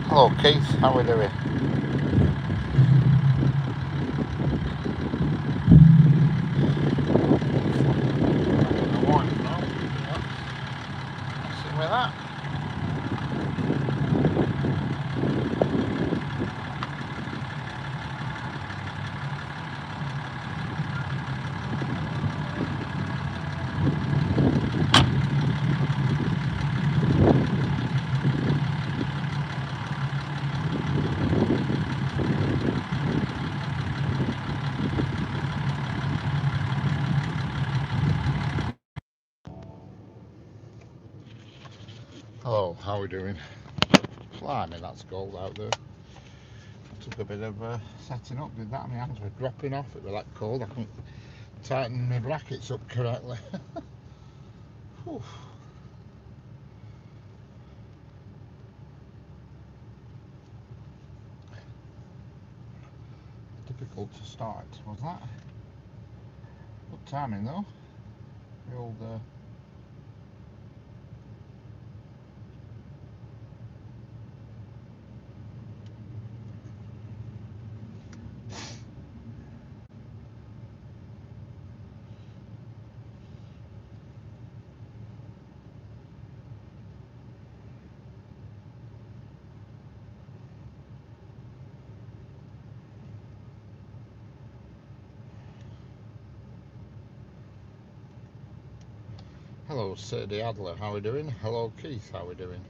Hello Keith, how are we doing? Good morning, no? Yeah. Messing with that. Hello, how are we doing? Blimey, that's cold out there. Took a bit of setting up, did that. My hands were dropping off, it was that cold. I couldn't tighten my brackets up correctly. Difficult to start, was that? Good timing though. The old Hello Sadie Adler, how are we doing? Hello Keith, how are we doing?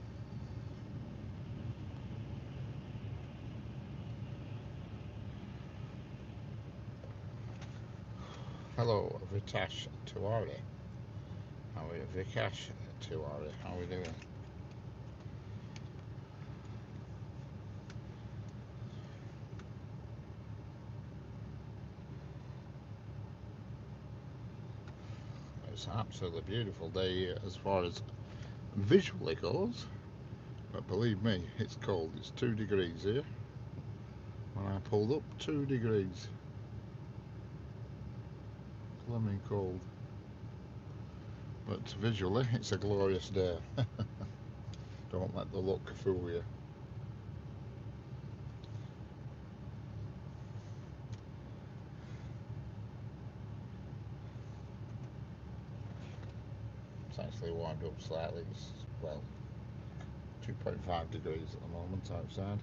Hello Vitash Tiwari. How are we? Vikash Tiwari, how are we doing? It's an absolutely beautiful day as far as visually goes, but believe me, it's cold. It's 2 degrees here. When I pulled up, 2 degrees. Blooming cold. But visually, it's a glorious day. Don't let the look fool you. It's actually warmed up slightly. It's, well, 2.5 degrees at the moment outside.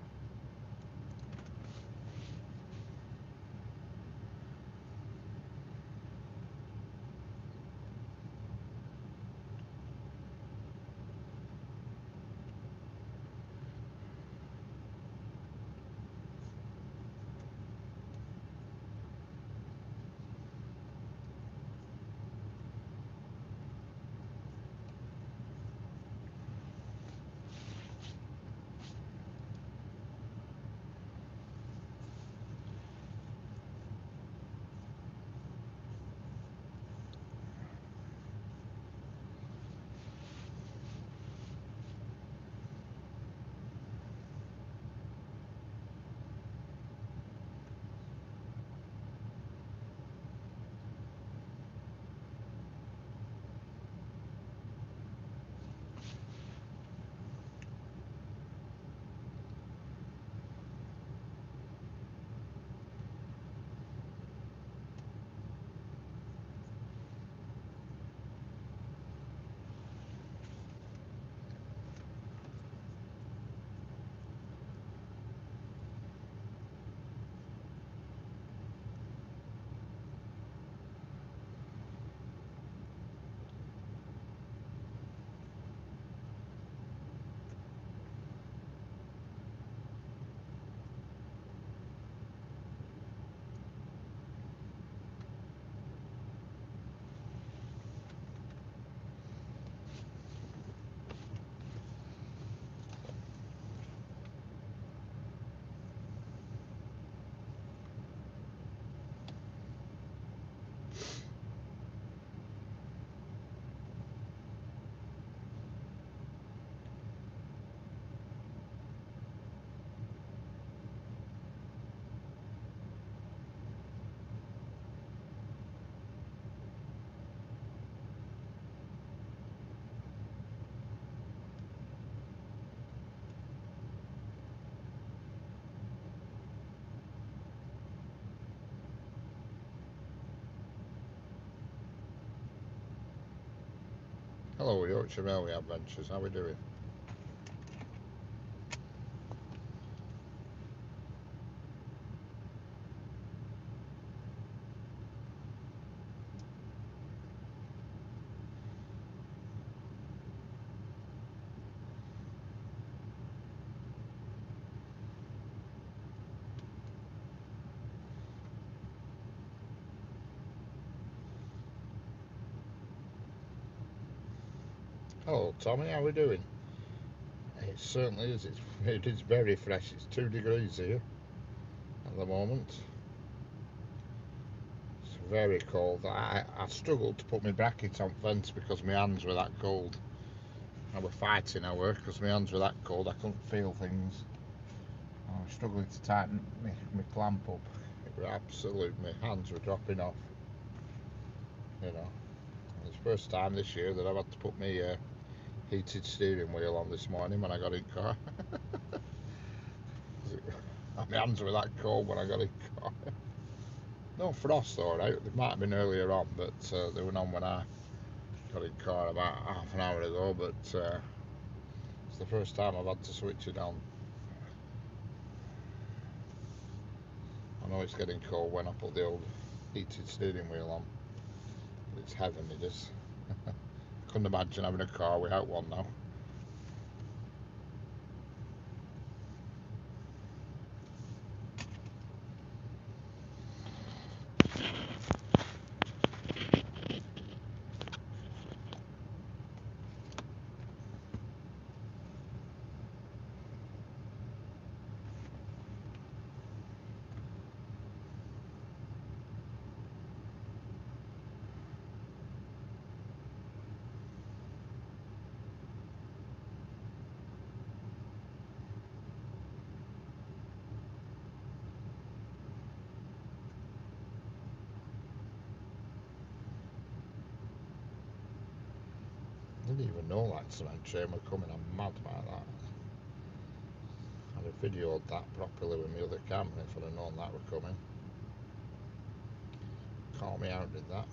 Hello, Yorkshire Railway Adventures. How are we doing? Hello, Tommy. How are we doing? It certainly is. It is very fresh. It's 2 degrees here at the moment. It's very cold. I struggled to put my bracket on fence because my hands were that cold. I was fighting hour because my hands were that cold. I couldn't feel things. I was struggling to tighten my clamp up. It was absolute. My hands were dropping off. You know, it's the first time this year that I've had to put my heated steering wheel on this morning when I got in car. My hands were that cold when I got in car. No frost, all right. They might have been earlier on, but they were on when I got in car about half an hour ago. But it's the first time I've had to switch it on. I know it's getting cold when I put the old heated steering wheel on, but it's heaven, it is. Couldn't imagine having a car without one now. I didn't even know that cement train were coming. I'm mad about that. I'd have videoed that properly with my other camera if I'd have known that were coming. Caught me out, did that.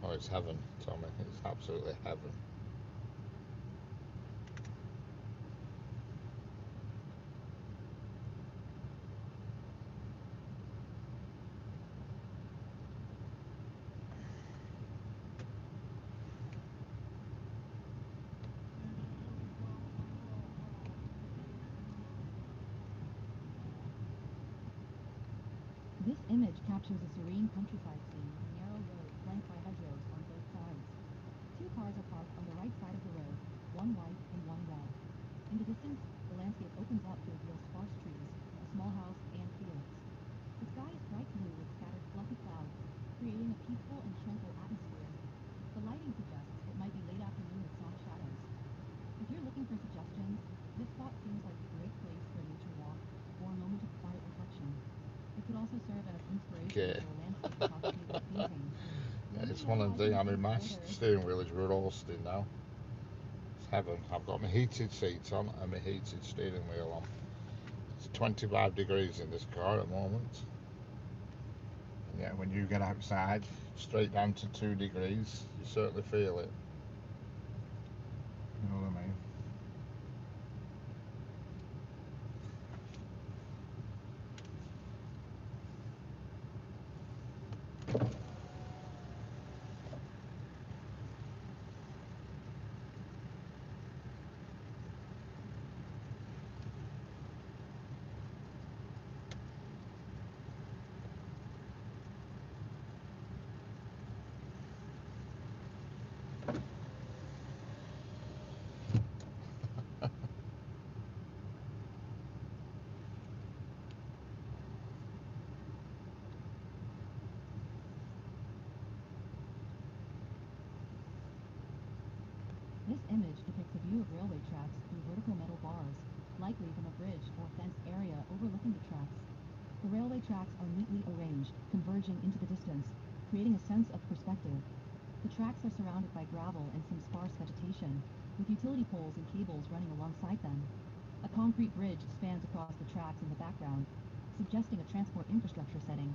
Oh, it's heaven, Tommy. It's absolutely heaven. This image captures a serene countryside scene with a narrow road flanked by hedgerows on both sides. Two cars are parked on the right side of the road, one white and one red. In the distance, the landscape opens up to reveal sparse trees, a small house, and fields. The sky is bright blue with scattered fluffy clouds, creating a peaceful and tranquil atmosphere. The lighting suggests it might be late afternoon with soft shadows. If you're looking for suggestions, this spot seems like a great place for a nature walk or a moment of quiet reflection. It could also serve as inspiration Okay. for a landscape photography or painting. It's one of the things. I mean, my steering wheel is roasting now. It's heaven. I've got my heated seats on and my heated steering wheel on. It's 25 degrees in this car at the moment. And yeah, when you get outside, straight down to 2 degrees, you certainly feel it. You know what I mean? This image depicts a view of railway tracks through vertical metal bars, likely from a bridge or fenced area overlooking the tracks. The railway tracks are neatly arranged, converging into the distance, creating creating a sense of perspective. The tracks are surrounded by gravel and some sparse vegetation, with utility poles and cables running alongside them. A concrete bridge spans across the tracks in the background, suggesting a transport infrastructure setting.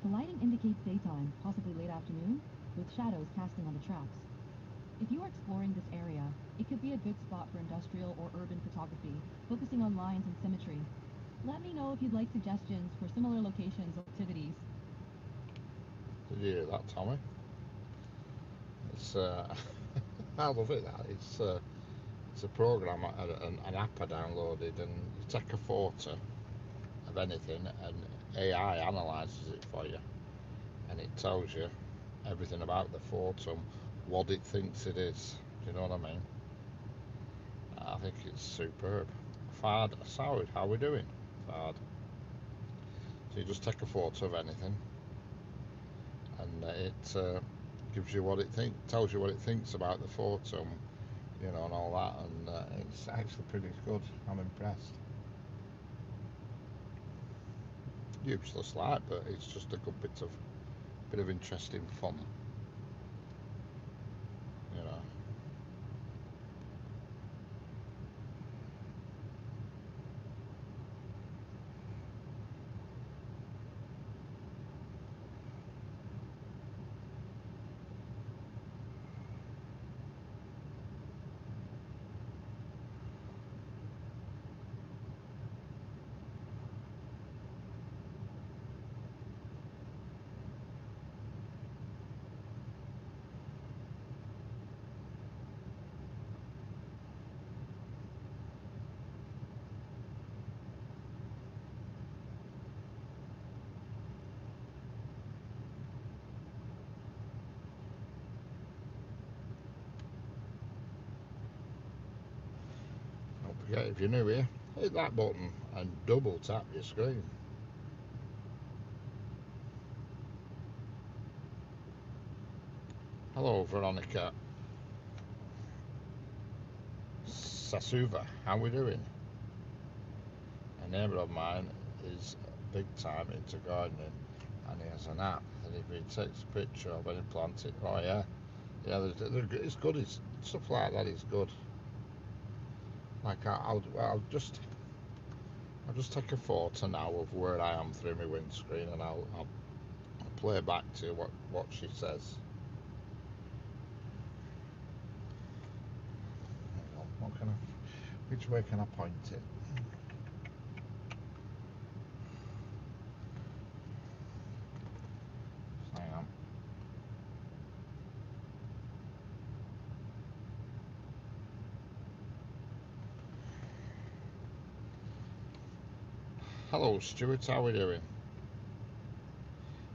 The lighting indicates daytime, possibly late afternoon, with shadows casting on the tracks. If you are exploring this area, it could be a good spot for industrial or urban photography, focusing on lines and symmetry. Let me know if you'd like suggestions for similar locations or activities. Did you hear that, Tommy? It's I love it. That it's a program, an app I downloaded, and you take a photo of anything, and AI analyzes it for you, and it tells you everything about the photo, what it thinks it is. Do you know what I mean? I think it's superb. Fard Saud, how we doing, Fard? So you just take a photo of anything, and it gives you what it tells you what it thinks about the photo, you know, and all that, and it's actually pretty good. I'm impressed. Useless light, but it's just a good bit of interesting fun, you know. Don't forget, if you're new here, hit that button and double tap your screen. Hello, Veronica Sasuva, how we doing? A neighbour of mine is big time into gardening, and he has an app, and if he takes a picture of any plant, oh yeah, it's good. It's stuff like that is good. Like I'll just take a photo now of where I am through my windscreen, and I'll play back to what she says. What can I? Which way can I point it? Hang on. Hello, Stuart. How we doing?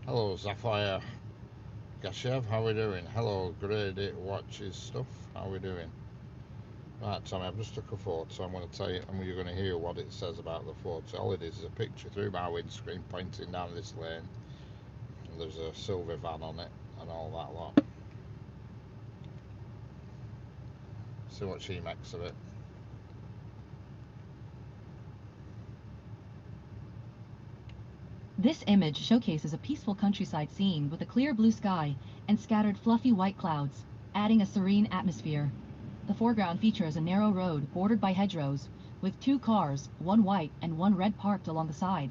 Hello, Zafire Gashev. How we doing? Hello, Grade 8 Watches Stuff. How we doing? Right, Tommy, I've just took a photo. I'm going to tell you, and you're going to hear what it says about the photo. All it is a picture through my windscreen pointing down this lane. And there's a silver van on it and all that lot. See what she makes of it. This image showcases a peaceful countryside scene with a clear blue sky and scattered fluffy white clouds, adding a serene atmosphere. The foreground features a narrow road bordered by hedgerows, with two cars, one white and one red, parked along the side.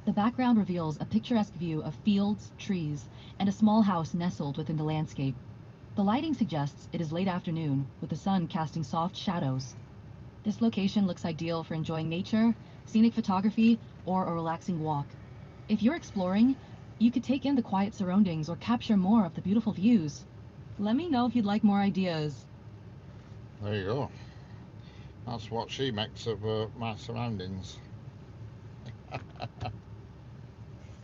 The background reveals a picturesque view of fields, trees, and a small house nestled within the landscape. The lighting suggests it is late afternoon, with the sun casting soft shadows. This location looks ideal for enjoying nature, scenic photography, or a relaxing walk. If you're exploring, you could take in the quiet surroundings or capture more of the beautiful views. Let me know if you'd like more ideas. There you go. That's what she makes of my surroundings.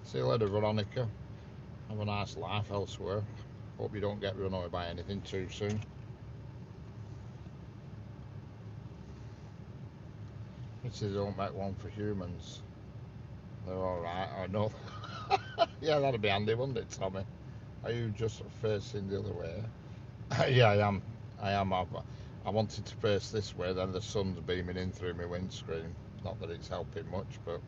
See you later, Veronica. Have a nice life elsewhere. Hope you don't get run over by anything too soon. Pities don't make one for humans. They're alright. I know. Yeah, that'd be handy, wouldn't it, Tommy? Are you just facing the other way? Yeah, I am. I wanted to face this way, then the sun's beaming in through my windscreen. Not that it's helping much, but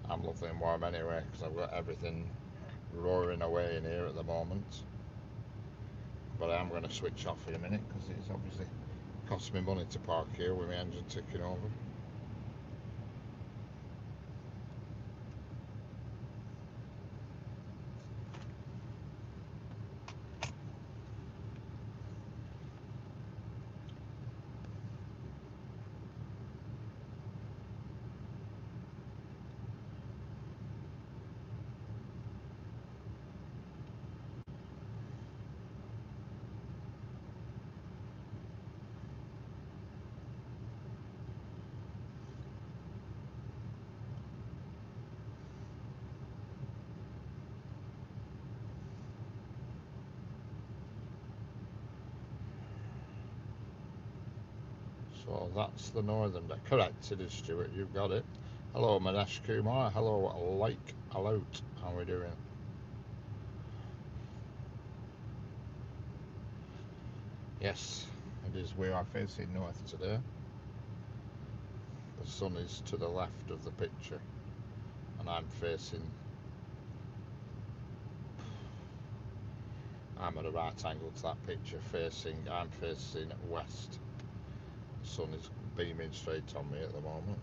I'm lovely and warm anyway because I've got everything roaring away in here at the moment. But I am going to switch off in a minute because it's obviously cost me money to park here with my engine ticking over. So that's the northern bit. Correct, it is Stuart, you've got it. Hello Manesh Kumar, hello Lake Alot, how are we doing? Yes, it is, we are facing north today. The sun is to the left of the picture and I'm at a right angle to that picture, I'm facing west. The sun is beaming straight on me at the moment.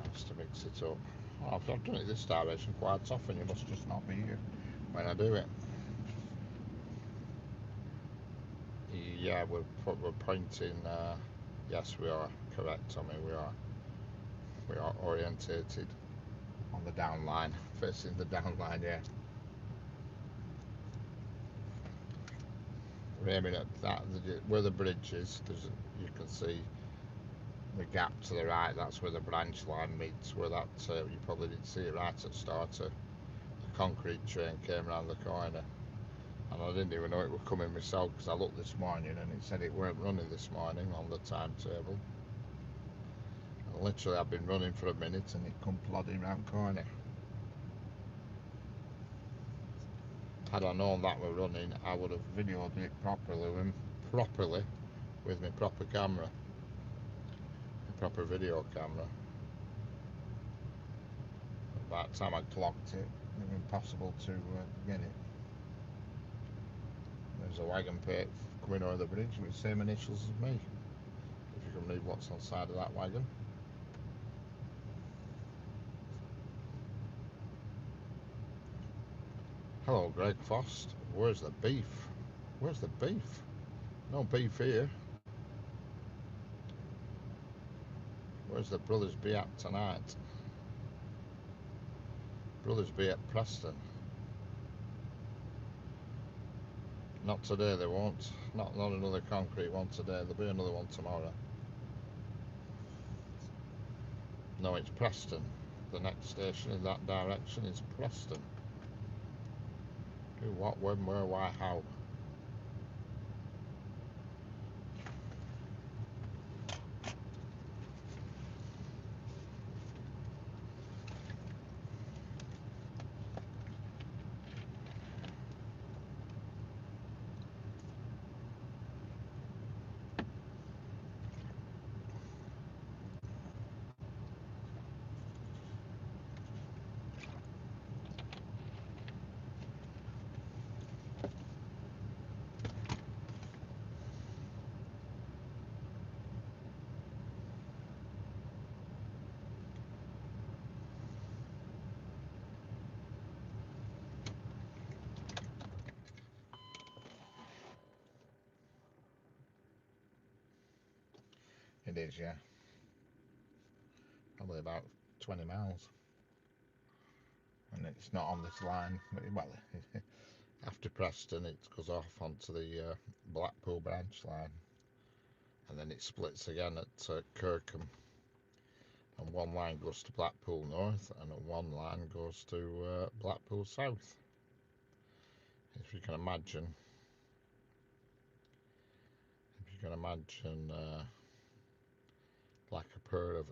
Nice to mix it up. Oh, I've done it this direction quite often, you must just not be here when I do it. Yeah, we're pointing, yes we are, correct Tommy, we are orientated on the down line, facing the down line, yeah. We're aiming at that, where the bridge is, you can see the gap to the right, that's where the branch line meets, where that, you probably didn't see it right at the start, a concrete train came around the corner. And I didn't even know it was coming myself because I looked this morning and it said it weren't running this morning on the timetable. And literally I've been running for a minute and it come plodding round corner. Had I known that were running, I would have videoed it properly with my proper camera, my proper video camera. By the time I clocked it, it was impossible to get it. There's a wagon plate coming over the bridge with the same initials as me. If you can read what's on the side of that wagon. Hello, Greg Fost. Where's the beef? Where's the beef? No beef here. Where's the Brothers be at tonight? Brothers be at Preston. Not today, they won't. Not another concrete one today. There'll be another one tomorrow. No, it's Preston. The next station in that direction is Preston. Who, what, when, where, why, how? It is, yeah. Probably about 20 miles. And it's not on this line. Well, after Preston, it goes off onto the Blackpool branch line. And then it splits again at Kirkham. And one line goes to Blackpool North and one line goes to Blackpool South. If you can imagine, like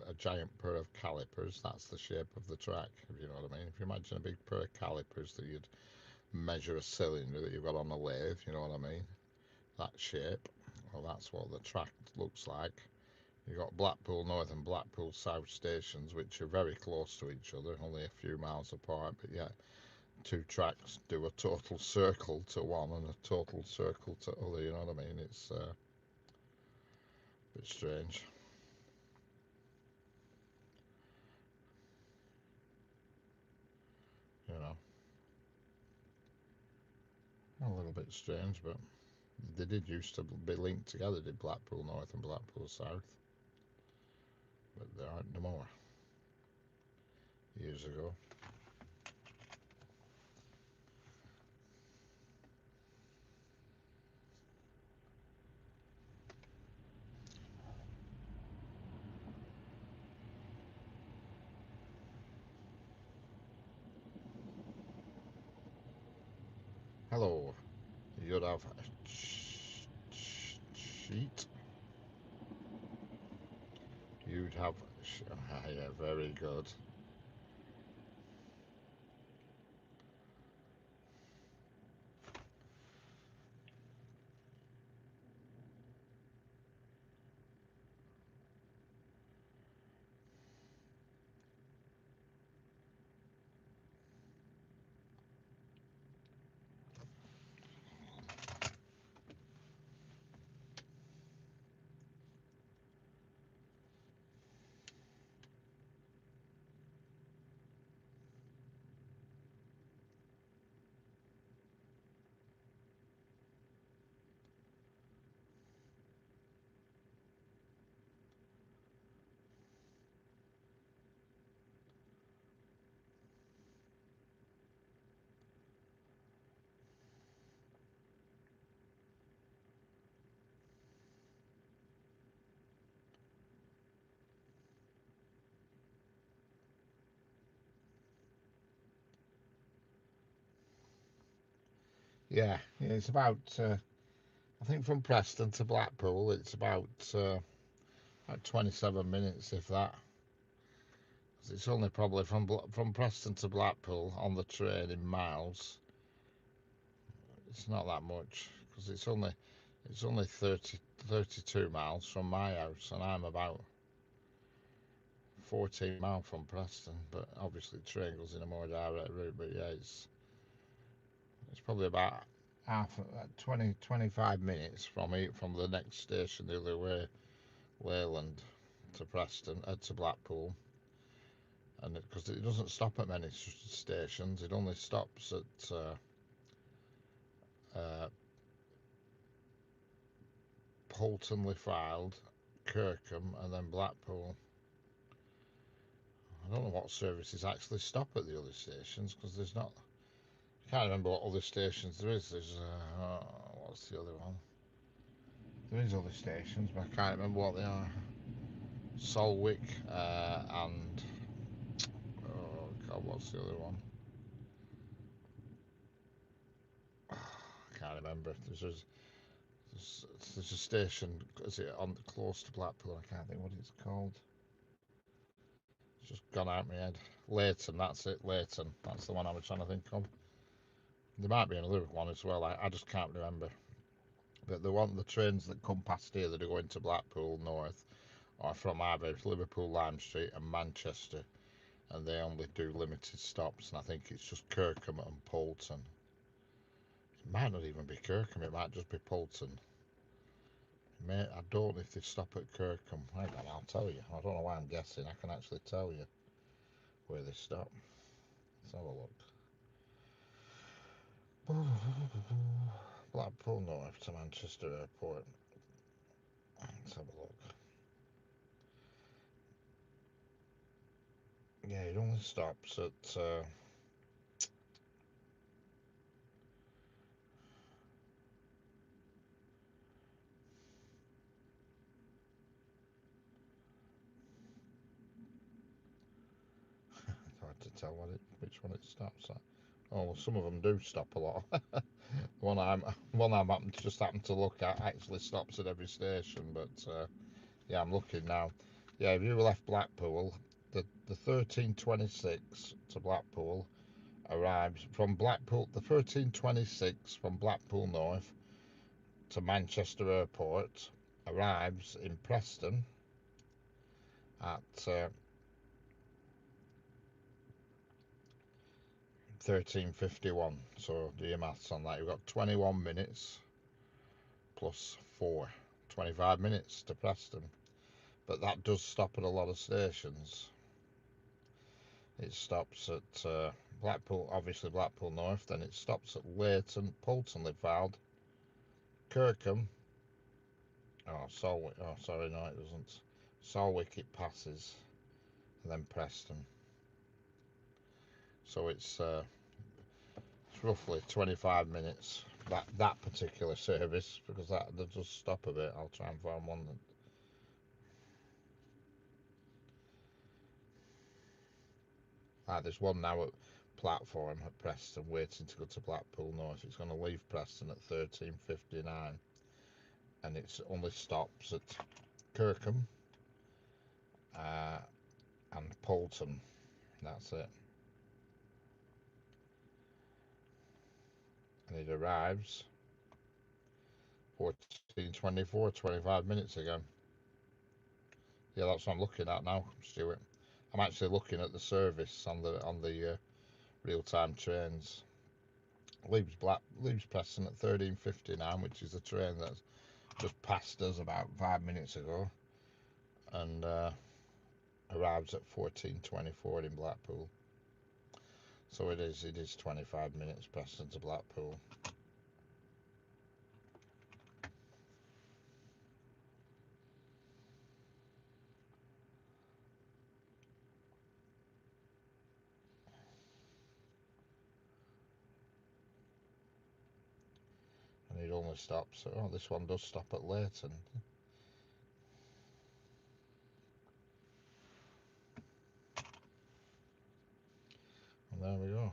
a giant pair of calipers, that's the shape of the track, if you know what I mean. If you imagine a big pair of calipers that you'd measure a cylinder that you've got on a lathe, you know what I mean, that shape, well, that's what the track looks like You've got Blackpool North and Blackpool South stations, which are very close to each other, only a few miles apart, but yeah, two tracks do a total circle to one and a total circle to other, you know what I mean? It's a bit strange. You know, a little bit strange, but they did used to be linked together, did Blackpool North and Blackpool South, but they aren't no more. Years ago. Hello. You'd have a sheet. You'd have. Yeah, very good. Yeah, it's about. I think from Preston to Blackpool, it's about 27 minutes, if that. 'Cause it's only probably from Preston to Blackpool on the train in miles. It's not that much because it's only 32 miles from my house, and I'm about 14 miles from Preston. But obviously, the train goes in a more direct route. But yeah, it's probably about 25 minutes from the next station the other way, Leyland to Preston, to Blackpool, and because it doesn't stop at many stations, it only stops at uh, Polton Fylde, Kirkham, and then Blackpool. I don't know what services actually stop at the other stations because there's not. I can't remember what other stations there is. There's what's the other one? There is other stations, but I can't remember what they are. Solwick and oh god, what's the other one? I can't remember. There's a station. Is it on close to Blackpool? I can't think what it's called. It's just gone out of my head. Leighton, that's it. Leighton. That's the one I was trying to think of. There might be another one as well. I just can't remember. But the trains that come past here that are going to Blackpool North are from either Liverpool Lime Street and Manchester, and they only do limited stops. And I think it's just Kirkham and Polton. It might not even be Kirkham. It might just be Polton. I don't know if they stop at Kirkham. Hang on, I'll tell you. I don't know why I'm guessing. I can actually tell you where they stop. Let's have a look. Blackpool North to Manchester Airport. Let's have a look. Yeah, it only stops at. It's hard to tell which one it stops at. Oh, well, some of them do stop a lot. one I'm happen to look at actually stops at every station, but yeah, I'm looking now. Yeah, if you left Blackpool, the 1326 to Blackpool arrives from Blackpool. The 1326 from Blackpool North to Manchester Airport arrives in Preston at 13:51. So do your maths on that. You've got 21 minutes plus 4, 25 minutes to Preston. But that does stop at a lot of stations. It stops at Blackpool, obviously Blackpool North, then it stops at Leighton, Poulton-le-Veld, Kirkham. Oh, Solwick. Oh, sorry, no, it doesn't. Solwick it passes, and then Preston. So it's roughly 25 minutes. That particular service, because that does stop a bit. I'll try and find one that. There's one now at platform at Preston waiting to go to Blackpool North. It's going to leave Preston at 13:59, and it only stops at Kirkham and Poulton. That's it. And it arrives 14:24, 25 minutes ago. Yeah, that's what I'm looking at now, Stuart. I'm actually looking at the service on the real-time trains. Leaves Preston at 13:59, which is the train that's just passed us about 5 minutes ago, and arrives at 14:24 in Blackpool. So it is 25 minutes Preston to Blackpool. And it only stops. Oh, this one does stop at Leighton. And there we go.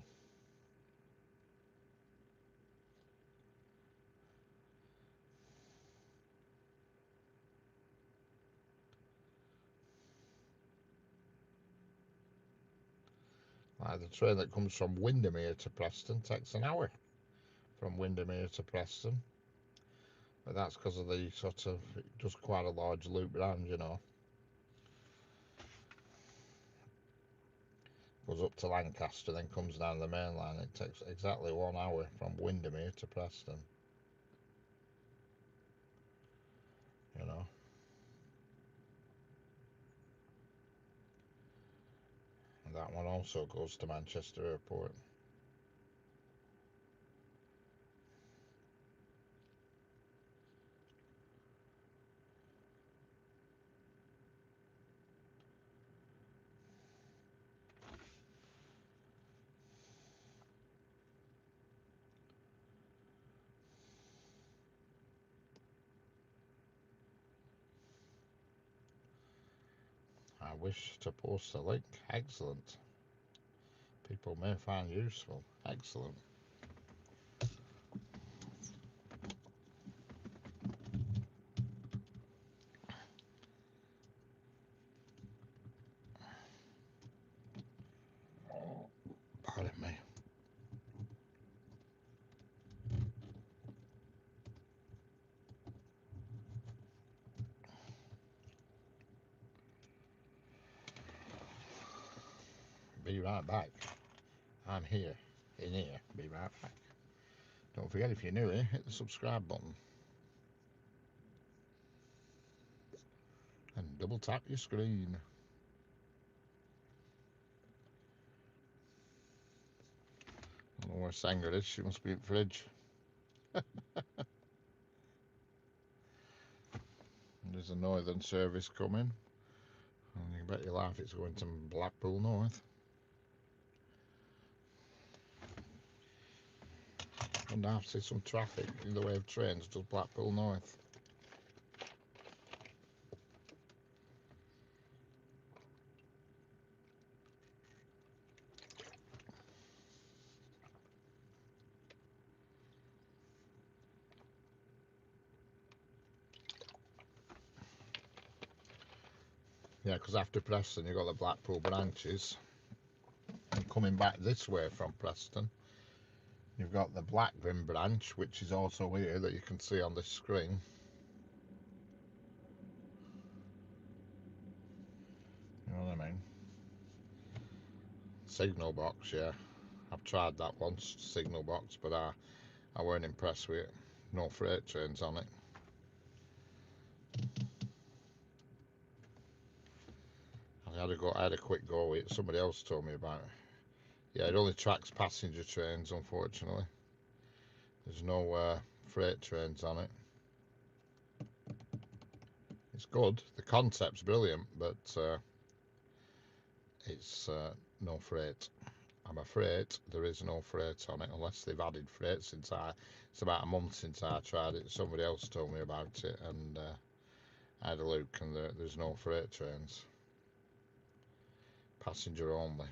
Like the train that comes from Windermere to Preston takes an hour from Windermere to Preston. But that's because of the sort of, it does quite a large loop round, you know. Goes up to Lancaster, then comes down the main line. It takes exactly 1 hour from Windermere to Preston, you know. And that one also goes to Manchester Airport. I wish to post a link. Excellent. People may find useful. Excellent. Pardon me. Be right back. I'm here. In here. Be right back. Don't forget, if you're new here, hit the subscribe button. And double tap your screen. I don't know where Sanger is. She must be in the fridge. There's a northern service coming. And you bet your life it's going to Blackpool North. And I see some traffic in the way of trains to Blackpool North. Yeah, because after Preston you've got the Blackpool branches. And coming back this way from Preston, you've got the Blackburn branch, which is also here that you can see on this screen. what I mean? Signal box, yeah. I've tried that once, signal box, but I weren't impressed with it. No freight trains on it. I had a quick go with it. Somebody else told me about it. Yeah, it only tracks passenger trains, unfortunately. There's no freight trains on it. It's good. The concept's brilliant, but it's no freight. I'm afraid there is no freight on it unless they've added freight it's about a month since I tried it. Somebody else told me about it, and I had a look, and there's no freight trains. Passenger only.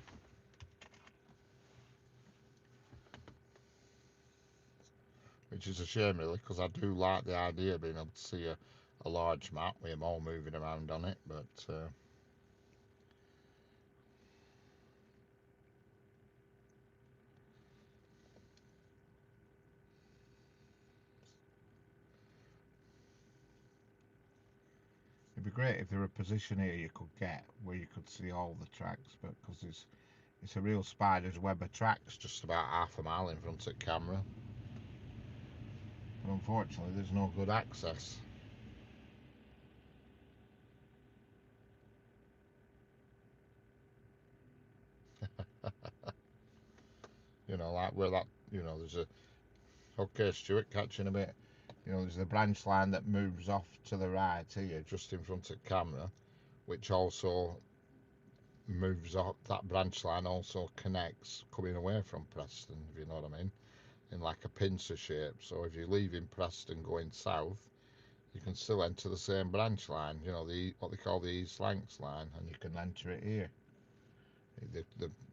Which is a shame, really, because I do like the idea of being able to see a large map with them all moving around on it, but it'd be great if there were a position here you could get where you could see all the tracks, but because it's a real spider's web of tracks just about half a mile in front of the camera. But unfortunately, there's no good access. Like where that, there's a. Okay, Stuart, catching a bit. There's the branch line that moves off to the right here, just in front of the camera, which also moves off. That branch line also connects coming away from Preston, if you know what I mean, in like a pincer shape. So if you're leaving Preston going south, you can still enter the same branch line, what they call the East Lancs line, and you can enter it here.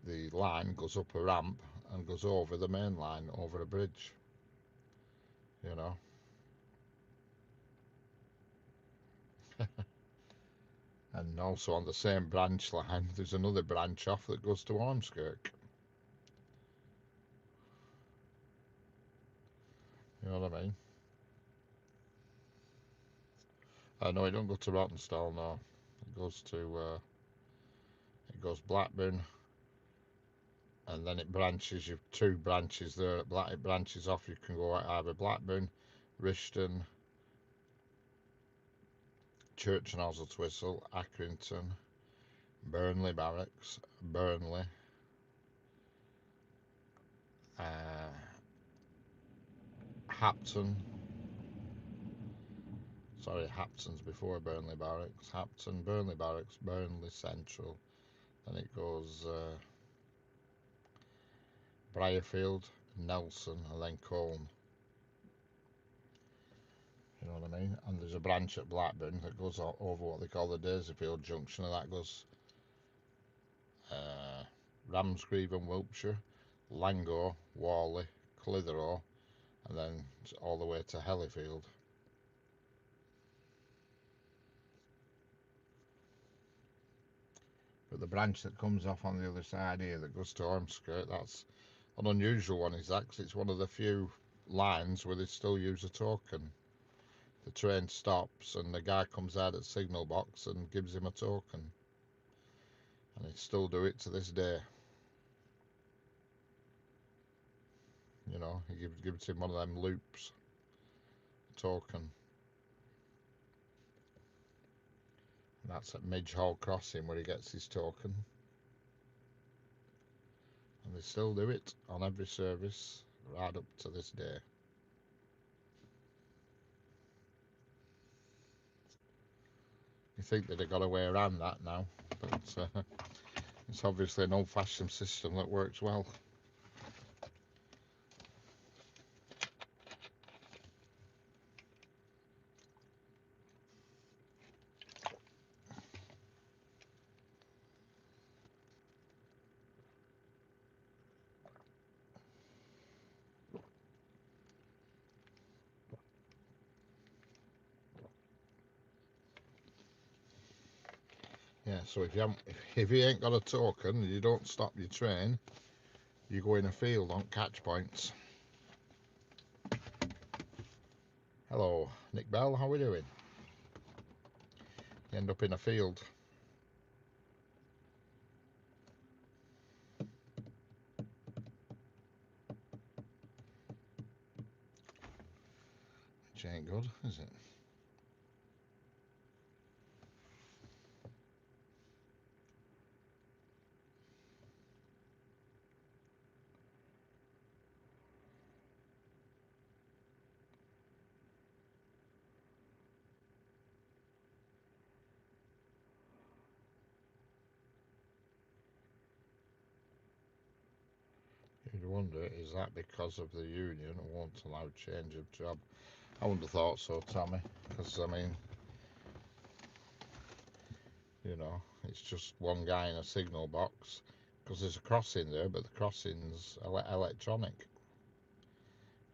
The line goes up a ramp and goes over the main line, over a bridge, you know. And also on the same branch line, there's another branch off that goes to Ormskirk. You know what I mean? No, it don't go to Rottenstall, no. It goes Blackburn, and then it branches. You've two branches there. It branches off. You can go either Blackburn, Rishton, Church and Oswestwhistle, Accrington, Burnley Barracks, Burnley, uh, Hapton. Sorry, Hapton's before Burnley Barracks. Hapton, Burnley Barracks, Burnley Central. Then it goes Briarfield, Nelson, and then Colne. You know what I mean? And there's a branch at Blackburn that goes over what they call the Daisy-field Junction, and that goes Ramsgreave and Wiltshire, Langor, Whalley, Clitheroe, and then all the way to Hellifield. But the branch that comes off on the other side here that goes to Ormskirk, that's an unusual one, is that, because it's one of the few lines where they still use a token. The train stops and the guy comes out at the signal box and gives him a token. And they still do it to this day. He gives him one of them loops, token. And that's at Midge Hall Crossing where he gets his token. And they still do it on every service right up to this day. You think they'd have got a way around that now, but it's obviously an old-fashioned system that works well. Yeah, so if you ain't got a token and you don't stop your train, you go in a field on catch points. Hello, Nick Bell, how are we doing? You end up in a field. which ain't good, is it? You'd wonder, is that because of the union won't allow change of job? I wouldn't have thought so, Tommy, because I mean, it's just one guy in a signal box, because there's a crossing there, but the crossing's electronic.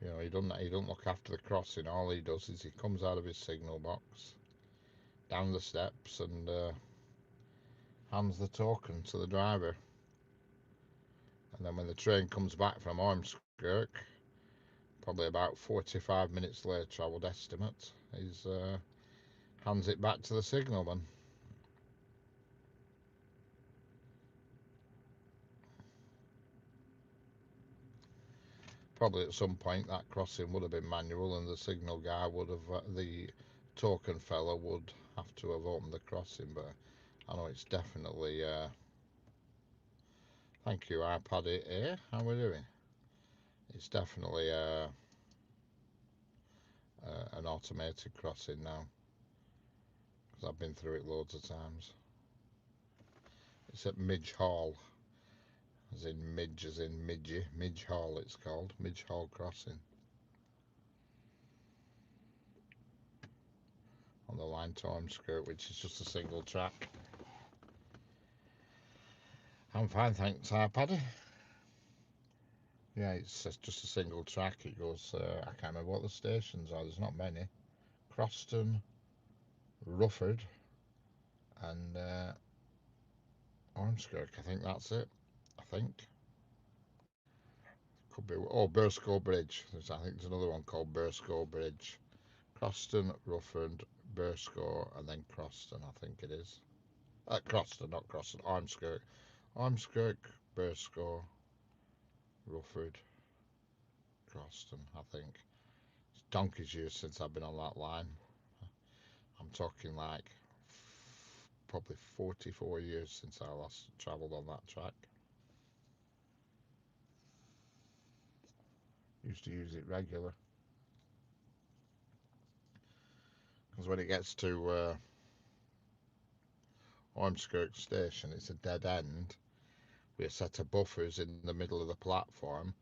He doesn't look after the crossing. All he does is he comes out of his signal box, down the steps, and hands the token to the driver. And then when the train comes back from Ormskirk, probably about 45 minutes later, I would estimate, he's hands it back to the signalman. Probably at some point that crossing would have been manual, and the signal guy would have, the token fella would have to have opened the crossing. But I know it's definitely. Thank you, iPad Air. How are we doing? It's definitely an automated crossing now, because I've been through it loads of times. It's at Midge Hall, as in Midge, as in Midge. Midge Hall, it's called Midge Hall Crossing, on the line to Ormskirk, which is just a single track. I'm fine, thanks, iPad. Yeah, it's just a single track. It goes, I can't remember what the stations are, there's not many. Croston, Rufford, and Ormskirk, I think that's it. I think. Could be, oh, Burscough Bridge. I think there's another one called Burscough Bridge. Croston, Rufford, Burscough, and then Croston, I think it is. Croston, not Croston, Ormskirk. Ormskirk, Burscough, Rufford, Croston, I think. It's donkey's years since I've been on that line. I'm talking like probably 44 years since I last travelled on that track. Used to use it regular. Because when it gets to Ormskirk Station, it's a dead end with a set of buffers in the middle of the platform,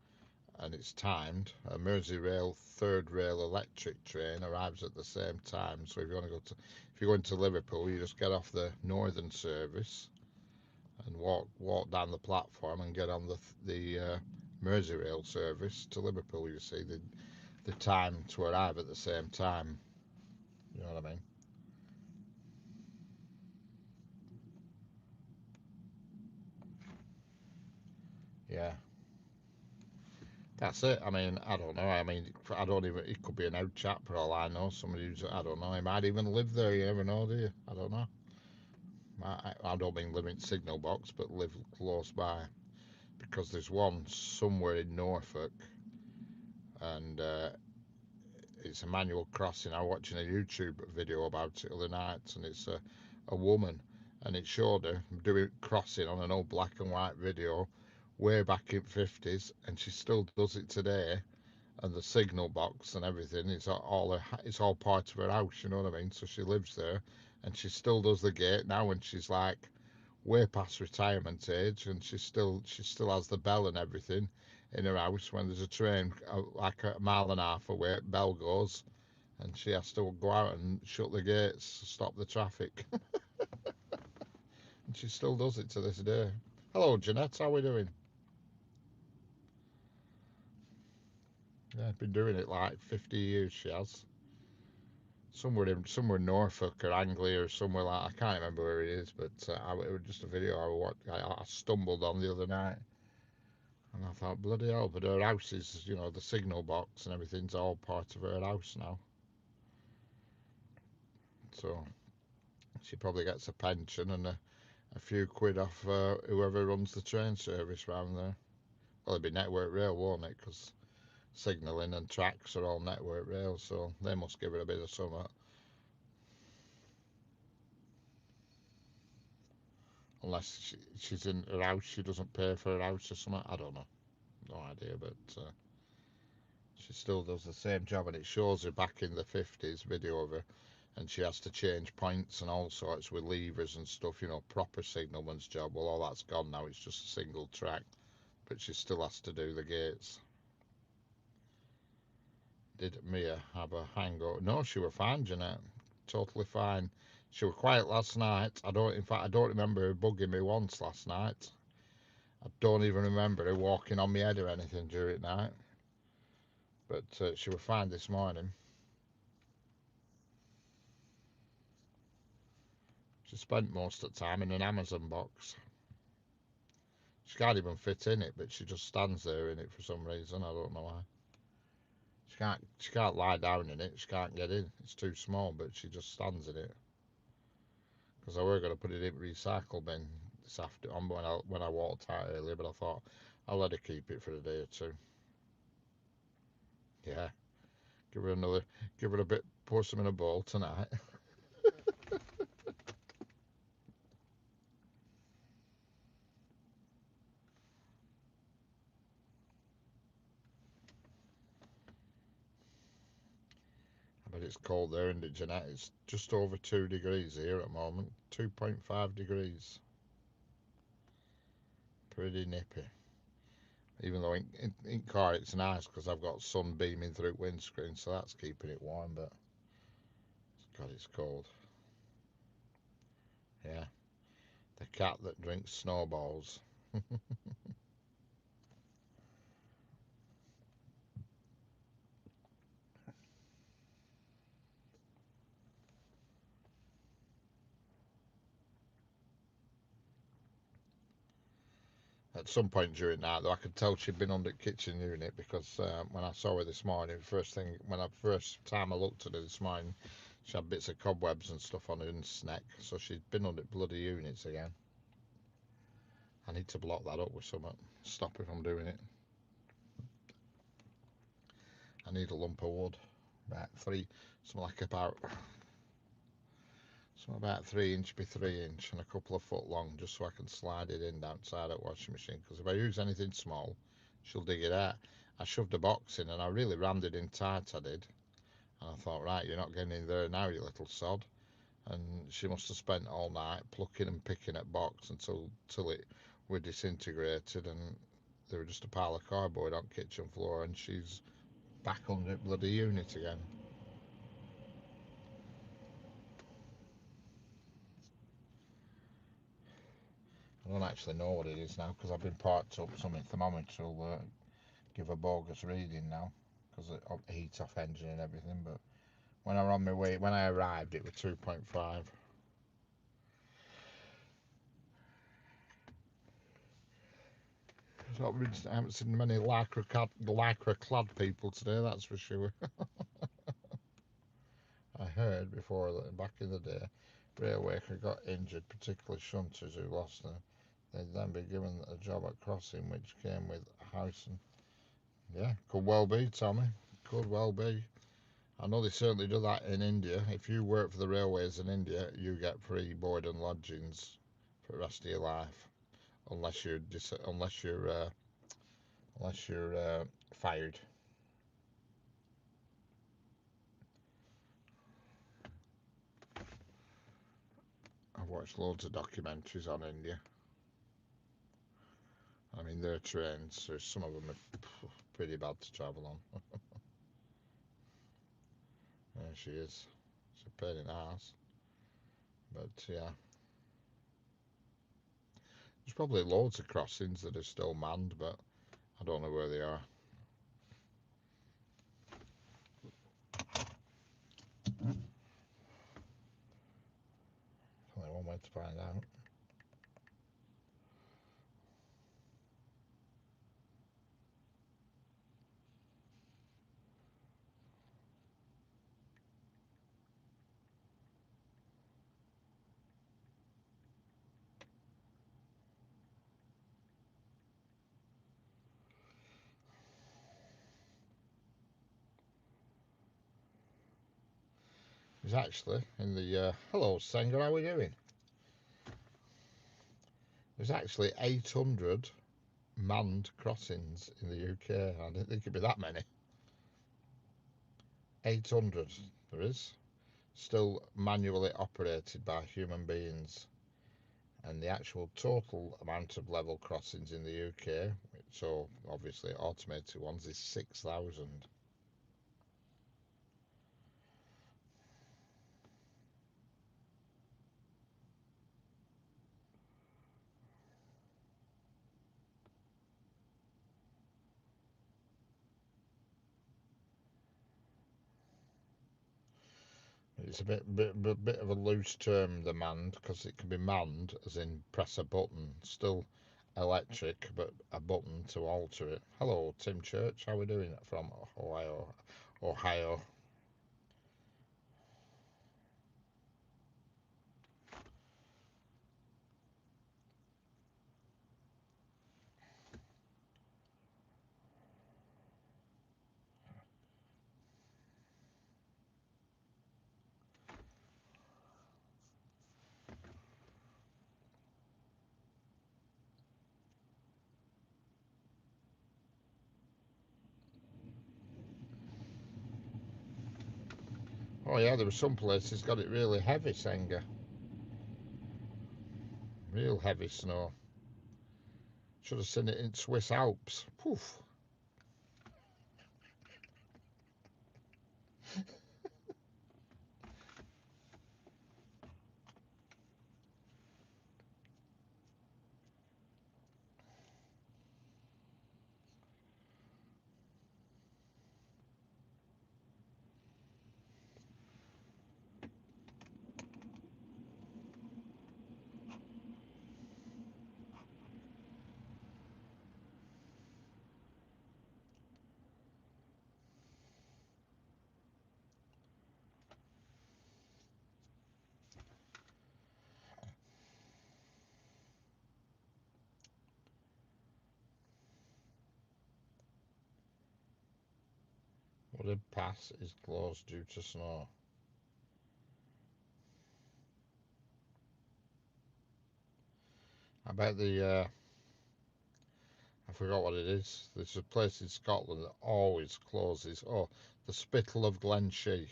and it's timed. A Merseyrail third rail electric train arrives at the same time. So if you want to if you're going to Liverpool, you just get off the Northern service and walk down the platform and get on the Merseyrail service to Liverpool. You see the time to arrive at the same time. You know what I mean? Yeah, that's it. I mean, I don't know. I mean, I don't even. It could be an old chap for all I know. Somebody who's, I don't know. He might even live there. You never know, do you? I don't know. I don't mean live in Signal Box, but live close by, because there's one somewhere in Norfolk, and it's a manual crossing. I was watching a YouTube video about it the other night, and it's a woman, and it showed her doing crossing on an old black and white video way back in '50s, and she still does it today. And the signal box and everything, it's all part of her house. You know what I mean? So she lives there, and she still does the gate now, when she's like way past retirement age, and she still has the bell and everything in her house. When there's a train like a mile and a half away, bell goes, and she has to go out and shut the gates, stop the traffic. And she still does it to this day. Hello, Jeanette. How are we doing? Yeah, been doing it like 50 years. She has. Somewhere in Norfolk or Anglia or somewhere like, I can't remember where it is, but it was just a video I stumbled on the other night. And I thought, bloody hell, but her house is, the signal box and everything's all part of her house now. So she probably gets a pension and a few quid off whoever runs the train service round there. Well, it'd be Network Rail, won't it? Because signalling and tracks are all network rails, so they must give her a bit of summer. Unless she's in her house, she doesn't pay for her house or something. I don't know. No idea, but she still does the same job, and it shows her back in the 50s video of her, and she has to change points and all sorts with levers and stuff, proper signalman's job. Well, all that's gone now, it's just a single track, but she still has to do the gates. Did Mia have a hangover? No, she were fine, Jeanette. Totally fine. She were quiet last night. In fact, I don't remember her bugging me once last night. I don't even remember her walking on my head or anything during the night. But she were fine this morning. She spent most of the time in an Amazon box. She can't even fit in it, but she just stands there in it for some reason. I don't know why. She can't lie down in it. She can't get in. It's too small, but she just stands in it. Because I were going to put it in recycle bin this afternoon when I walked out earlier, but I thought I'll let her keep it for a day or two. Yeah, give her a bit, pour some in a bowl tonight. But it's cold there, isn't it, Jeanette? It's just over 2 degrees here at the moment. 2.5 degrees. Pretty nippy. Even though in car it's nice because I've got sun beaming through windscreen, so that's keeping it warm, but God, it's cold. Yeah, the cat that drinks snowballs. At some point during that, though, I could tell she'd been under the kitchen unit because when I saw her this morning, first time I looked at her this morning, she had bits of cobwebs and stuff on her neck, so she'd been under bloody units again. I need to block that up with something, stop her from doing it. I need a lump of wood, something about 3 inch by 3 inch and a couple of foot long, just so I can slide it in outside that washing machine. Because if I use anything small, she'll dig it out. I shoved a box in and I really rammed it in tight. I did, and I thought, right, you're not getting in there now, you little sod. And she must have spent all night plucking and picking at box until it were disintegrated, and they were just a pile of cardboard on kitchen floor, and she's back under the bloody unit again. I don't actually know what it is now because I've been parked up. Some thermometer will give a bogus reading now because of the heat off engine and everything. But when I arrived, it was 2.5. So I haven't seen many lycra clad people today, that's for sure. I heard before that back in the day, railway worker got injured, particularly shunters who lost them. They'd then be given a job at crossing, which came with a house. And yeah, could well be, Tommy. Could well be. I know they certainly do that in India. If you work for the railways in India, you get free board and lodgings for the rest of your life, unless you're fired. I've watched loads of documentaries on India. I mean, their trains, so some of them are pretty bad to travel on. There she is. It's a pain in the ass. But yeah, there's probably loads of crossings that are still manned, but I don't know where they are. Only one way to find out. There's actually in the hello Sanger, how are we doing? There's actually 800 manned crossings in the UK. I didn't think it'd be that many. 800 there is, still manually operated by human beings. And the actual total amount of level crossings in the UK, so obviously automated ones, is 6,000. It's a bit of a loose term, the manned, because it can be manned as in press a button, still electric, but a button to alter it. Hello, Tim Church, how are we doing from Ohio? Oh yeah, there were some places got it really heavy, Senga. Real heavy snow. Should have seen it in Swiss Alps. Poof. Wooded Pass is closed due to snow. I bet I forgot what it is. There's a place in Scotland that always closes. Oh, the Spittal of Glenshee.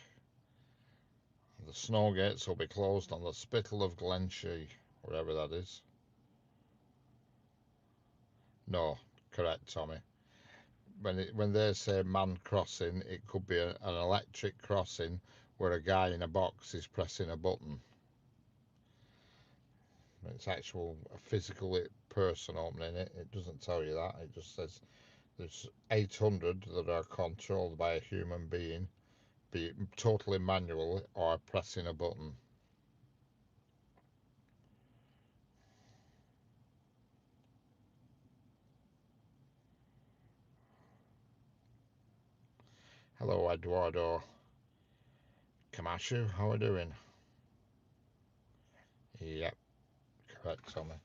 The snow gates will be closed on the Spittal of Glenshee, wherever that is. No, correct, Tommy. When they say manned crossing, it could be an electric crossing where a guy in a box is pressing a button. It's actual a physical person opening it. It doesn't tell you that. It just says there's 800 that are controlled by a human being, be it totally manual or pressing a button. Hello, Eduardo Camacho. How are you doing? Yep, correct, Tommy.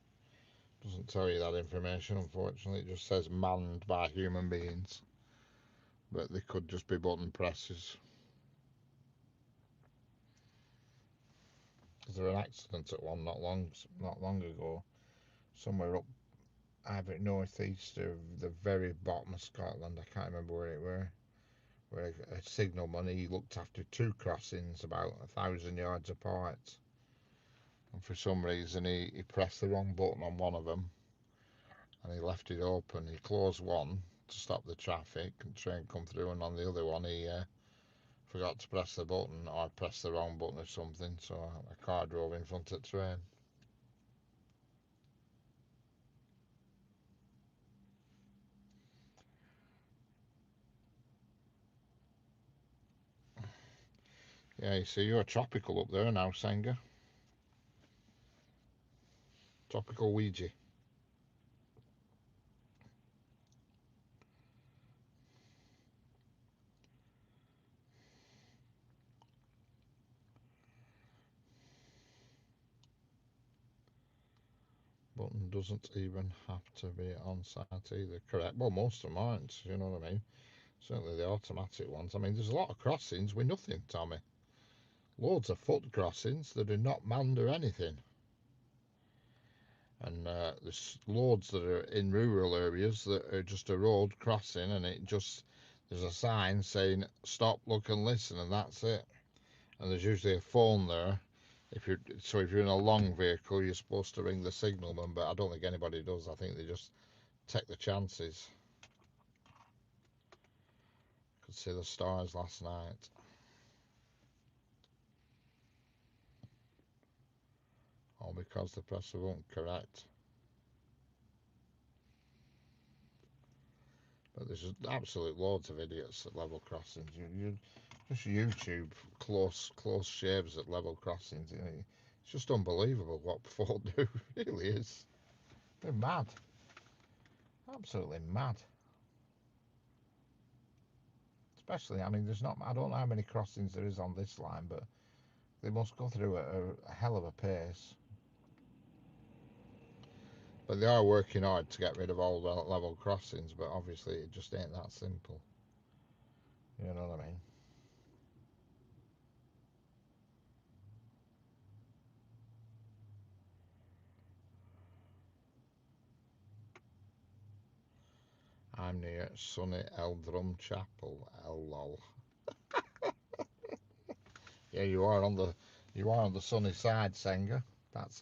Doesn't tell you that information, unfortunately. It just says manned by human beings, but they could just be button presses. Was there an accident at one not long ago, somewhere up either northeast of the very bottom of Scotland? I can't remember where it were. Where a signalman, he looked after two crossings about 1,000 yards apart, and for some reason he pressed the wrong button on one of them, and he left it open. He closed one to stop the traffic and train come through, and on the other one he forgot to press the button or pressed the wrong button or something, so a car drove in front of the train. Yeah, you see, you're tropical up there now, Senga. Tropical Ouija. Button doesn't even have to be on site either. Correct. Well, most of them aren't, you know what I mean? Certainly the automatic ones. I mean, there's a lot of crossings with nothing, Tommy. loads of foot crossings that are not manned or anything. And there's loads that are in rural areas that are just a road crossing, and there's a sign saying stop, look and listen, and that's it. And there's usually a phone there. If you're in a long vehicle, you're supposed to ring the signalman, but I don't think anybody does. I think they just take the chances. Could see the stars last night. All because the presser won't correct. But there's just absolute loads of idiots at level crossings. You just YouTube close shaves at level crossings. It's just unbelievable what folk do. It really is. They're mad. Absolutely mad. Especially, I mean, I don't know how many crossings there is on this line, but they must go through a hell of a pace. But they are working hard to get rid of all level crossings, but obviously it just ain't that simple. You know what I mean? I'm near sunny Eldrum Chapel. Lol. Yeah, you are on the sunny side, Senga. That's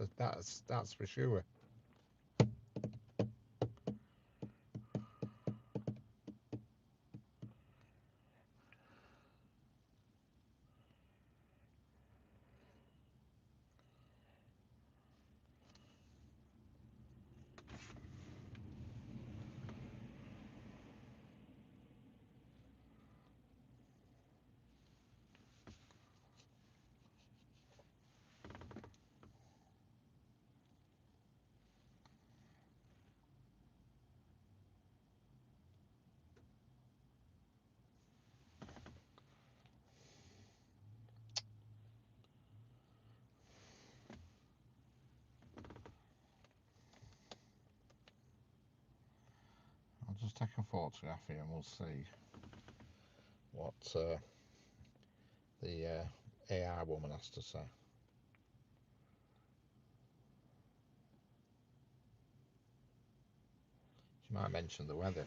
for sure. I'll just take a photograph here and we'll see what the AI woman has to say. She might mention the weather.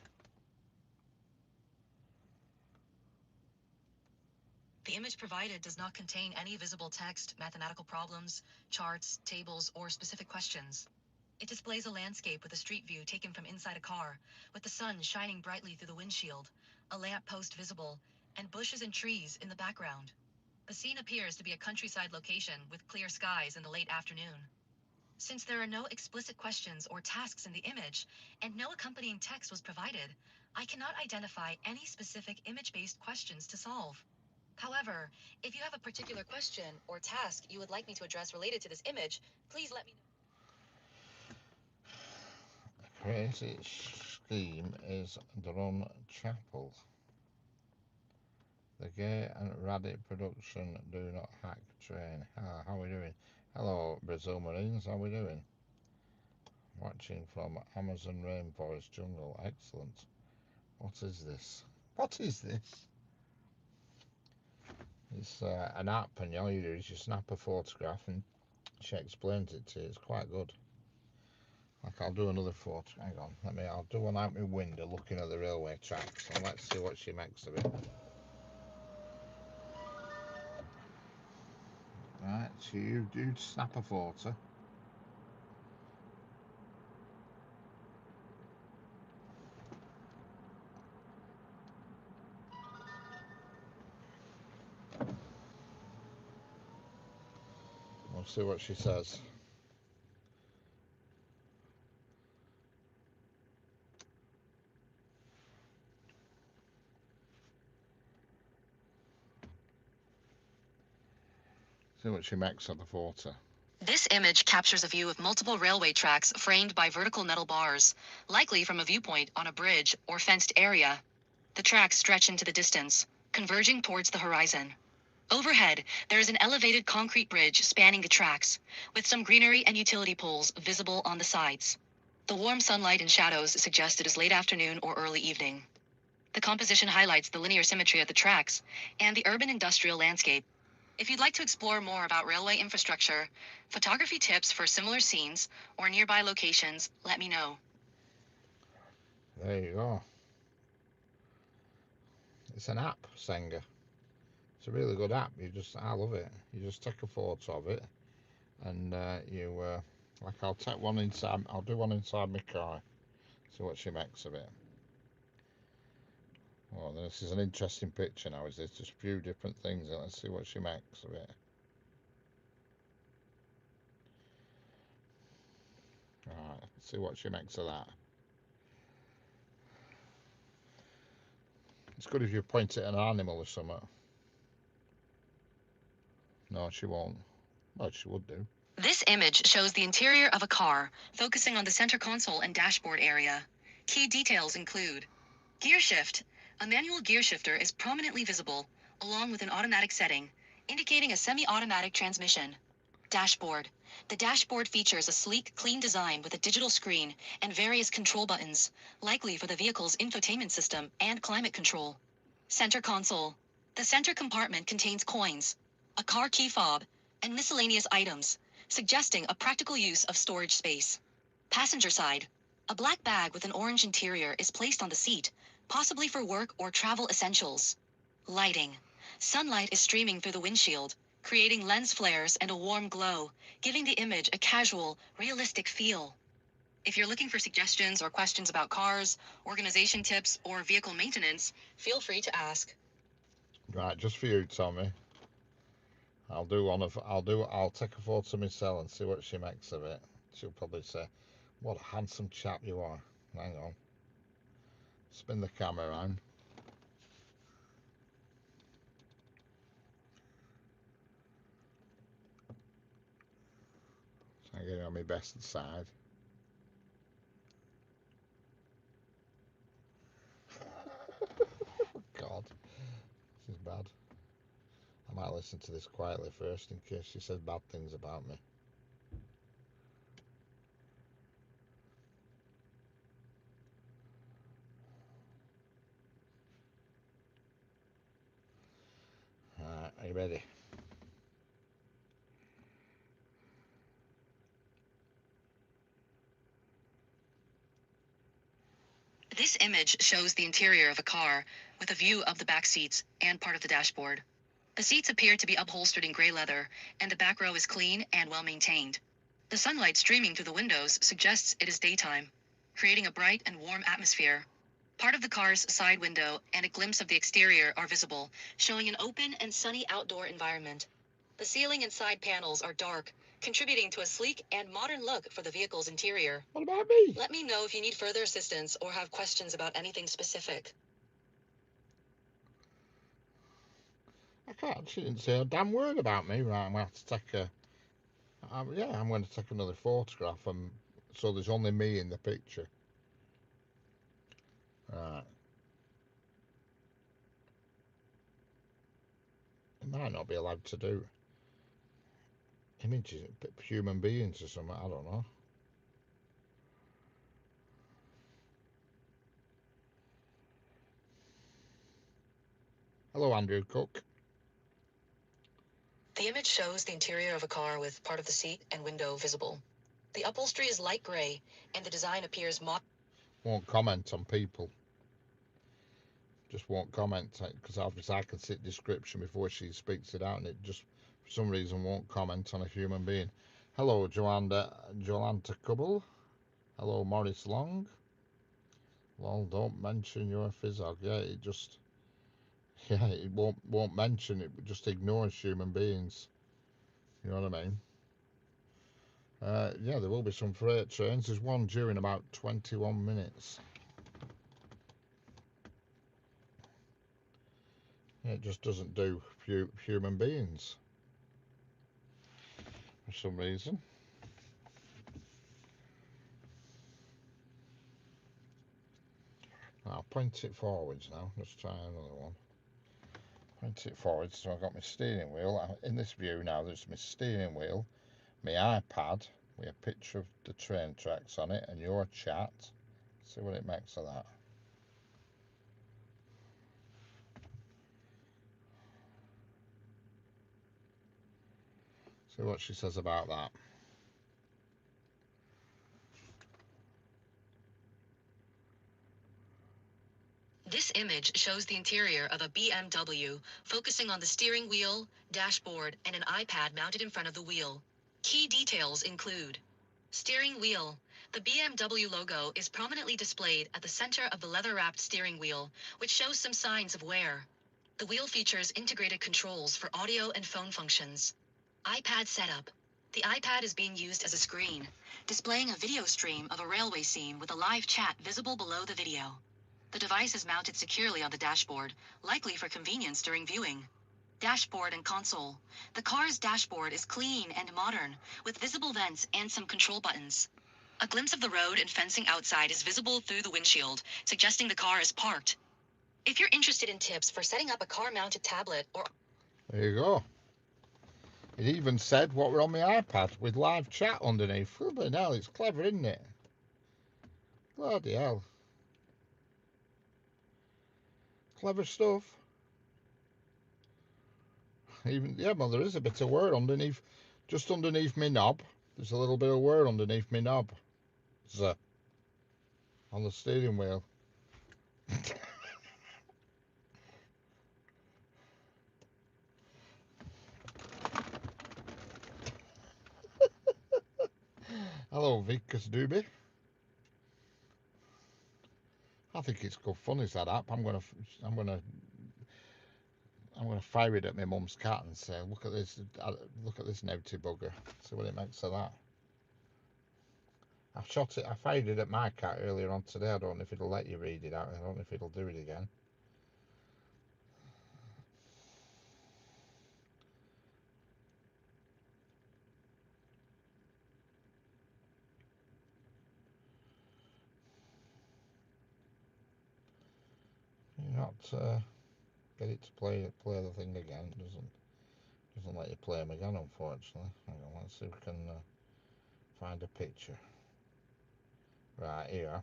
The image provided does not contain any visible text, mathematical problems, charts, tables, or specific questions. It displays a landscape with a street view taken from inside a car, with the sun shining brightly through the windshield, a lamp post visible, and bushes and trees in the background. The scene appears to be a countryside location with clear skies in the late afternoon. Since there are no explicit questions or tasks in the image, and no accompanying text was provided, I cannot identify any specific image-based questions to solve. However, if you have a particular question or task you would like me to address related to this image, please let me know. The crazy scheme is Drum Chapel. The gay and Radit production do not hack train. How are we doing? Hello, Brazil Marines. How are we doing? Watching from Amazon rainforest jungle. Excellent. What is this? What is this? It's an app, and all you do is you snap a photograph and she explains it to you. It's quite good. Like, I'll do another photo. Hang on. I'll do one out my window looking at the railway tracks, and let's see what she makes of it. Right, so you do snap a photo. We'll see what she says. See what she makes of the photo. This image captures a view of multiple railway tracks framed by vertical metal bars, likely from a viewpoint on a bridge or fenced area. The tracks stretch into the distance, converging towards the horizon. Overhead, there is an elevated concrete bridge spanning the tracks, with some greenery and utility poles visible on the sides. The warm sunlight and shadows suggest it is late afternoon or early evening. The composition highlights the linear symmetry of the tracks and the urban industrial landscape. If you'd like to explore more about railway infrastructure, photography tips for similar scenes, or nearby locations, let me know. There you go. It's an app, Senga. It's a really good app. I love it. You just take a photo of it, and like I'll take one inside. I'll do one inside my car. See what she makes of it. Oh, this is an interesting picture now. Is there's just a few different things, and let's see what she makes of it. Alright, let's see what she makes of that. It's good if you point it at an animal or something. No, she won't. Well, she would do. This image shows the interior of a car, focusing on the center console and dashboard area. Key details include gear shift. A manual gear shifter is prominently visible, along with an automatic setting, indicating a semi-automatic transmission. Dashboard. The dashboard features a sleek, clean design with a digital screen and various control buttons, likely for the vehicle's infotainment system and climate control. Center console. The center compartment contains coins, a car key fob, and miscellaneous items, suggesting a practical use of storage space. Passenger side. A black bag with an orange interior is placed on the seat, possibly for work or travel essentials. Lighting. Sunlight is streaming through the windshield, creating lens flares and a warm glow, giving the image a casual, realistic feel. If you're looking for suggestions or questions about cars, organization tips, or vehicle maintenance, feel free to ask. Right, just for you, Tommy. I'll take a photo myself and see what she makes of it. She'll probably say, "What a handsome chap you are." Hang on. Spin the camera around. So I'm getting on my best side. God, this is bad. I might listen to this quietly first in case she says bad things about me. Alright, are you ready? This image shows the interior of a car with a view of the back seats and part of the dashboard. The seats appear to be upholstered in gray leather, and the back row is clean and well maintained. The sunlight streaming through the windows suggests it is daytime, creating a bright and warm atmosphere. Part of the car's side window and a glimpse of the exterior are visible, showing an open and sunny outdoor environment. The ceiling and side panels are dark, contributing to a sleek and modern look for the vehicle's interior. What about me? Let me know if you need further assistance or have questions about anything specific. I can't. She didn't say a damn word about me. Right, I'm going to have to take a... I'm going to take another photograph, so there's only me in the picture. Right. It might not be allowed to do images, human beings or something. I don't know. Hello, Andrew Cook. The image shows the interior of a car with part of the seat and window visible. The upholstery is light gray, and the design appears won't comment on people. Just won't comment, because obviously I can see the description before she speaks it out, and it just, for some reason, won't comment on a human being. Hello, Jolanta Cubble. Hello, Morris Long. Well, don't mention your physog. Yeah, it won't mention it. Just ignores human beings. You know what I mean? Yeah, there will be some freight trains. There's one due in about 21 minutes. It just doesn't do human beings for some reason. I'll point it forwards now. Let's try another one. Point it forwards. So I've got my steering wheel. In this view now, there's my steering wheel, my iPad with a picture of the train tracks on it, and your chat. See what it makes of that. See what she says about that. This image shows the interior of a BMW, focusing on the steering wheel, dashboard, and an iPad mounted in front of the wheel. Key details include steering wheel. The BMW logo is prominently displayed at the center of the leather-wrapped steering wheel, which shows some signs of wear. The wheel features integrated controls for audio and phone functions. iPad setup. The iPad is being used as a screen, displaying a video stream of a railway scene with a live chat visible below the video. The device is mounted securely on the dashboard, likely for convenience during viewing. Dashboard and console. The car's dashboard is clean and modern, with visible vents and some control buttons. A glimpse of the road and fencing outside is visible through the windshield, suggesting the car is parked. If you're interested in tips for setting up a car-mounted tablet or... There you go. It even said what were on my iPad with live chat underneath. Flippin' hell, it's clever, isn't it? Bloody hell. Clever stuff. Even, yeah, well, there is a bit of word underneath, just underneath my knob. There's a little bit of word underneath my knob. On the steering wheel. Hello, Vickers Doobie. I think it's good fun. Is that app? I'm gonna fire it at my mum's cat and say, look at this naughty bugger. See what it makes of that. I fired it at my cat earlier on today. I don't know if it'll let you read it out. I don't know if it'll do it again. You not get it to play the thing again. It doesn't let you play them again, unfortunately. Hang on, let's see if we can find a picture. Right, here.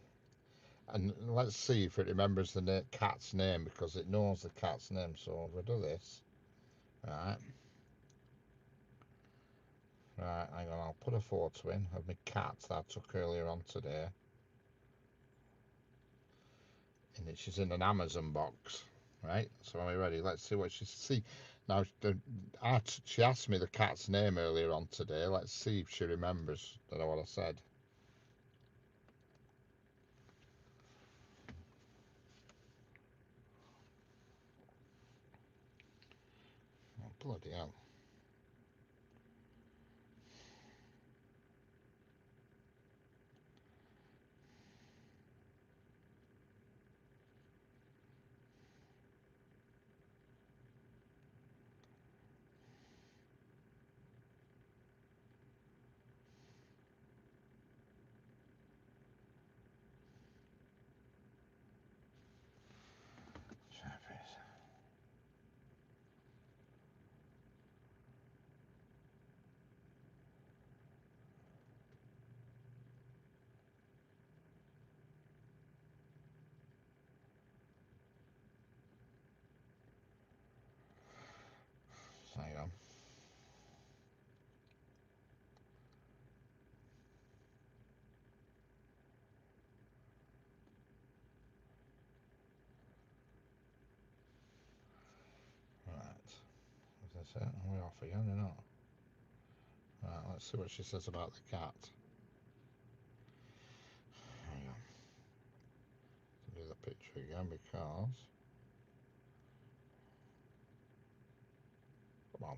And let's see if it remembers the cat's name, because it knows the cat's name. So we'll do this. Right, hang on, I'll put a photo in of my cat that I took earlier on today. And she's in an Amazon box. Right, so are we ready? Let's see what see. Now, she asked me the cat's name earlier on today. Let's see if she remembers what I said. Oh, bloody hell. Hang on. Right. Is this it? Are we off again or not? Right, let's see what she says about the cat. Hang on. Do the picture again because... Come on.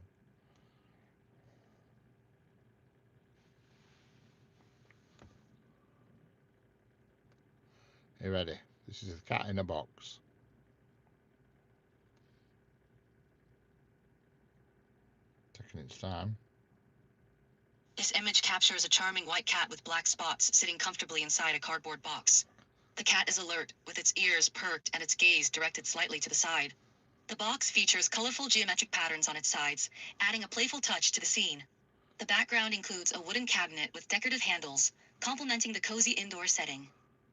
Are you ready? This is a cat in a box. Taking its time. This image captures a charming white cat with black spots sitting comfortably inside a cardboard box. The cat is alert, with its ears perked and its gaze directed slightly to the side. The box features colorful geometric patterns on its sides, adding a playful touch to the scene. The background includes a wooden cabinet with decorative handles, complementing the cozy indoor setting.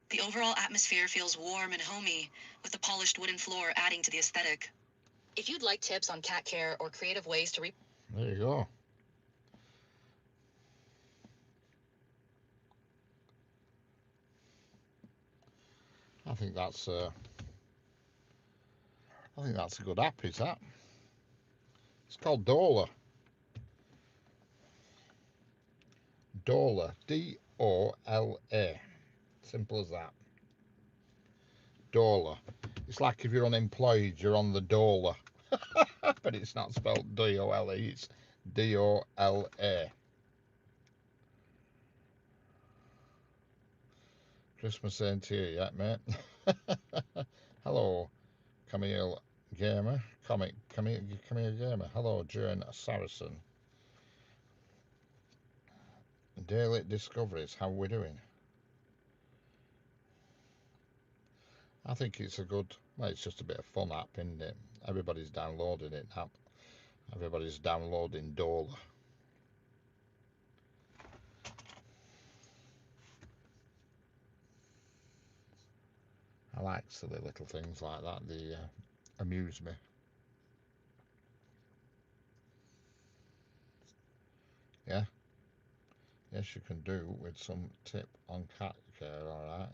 The overall atmosphere feels warm and homey, with the polished wooden floor adding to the aesthetic. If you'd like tips on cat care or creative ways to There you go. I think that's a good app, is that? It's called Dola. Dola. D-O-L-A. Simple as that. Dola. It's like if you're unemployed, you're on the Dola. But it's not spelled D-O-L-E, it's D-O-L-A. Christmas ain't here yet, mate. Hello, Camille Gamer. Camille Gamer. Hello, Jane Saracen. Daily Discoveries. How are we doing? I think it's a good. Well, it's just a bit of fun app, isn't it? Everybody's downloading it now. Everybody's downloading Dola. I like silly little things like that. They amuse me. Yeah. Yes, you can do with some tip on cat care. All right.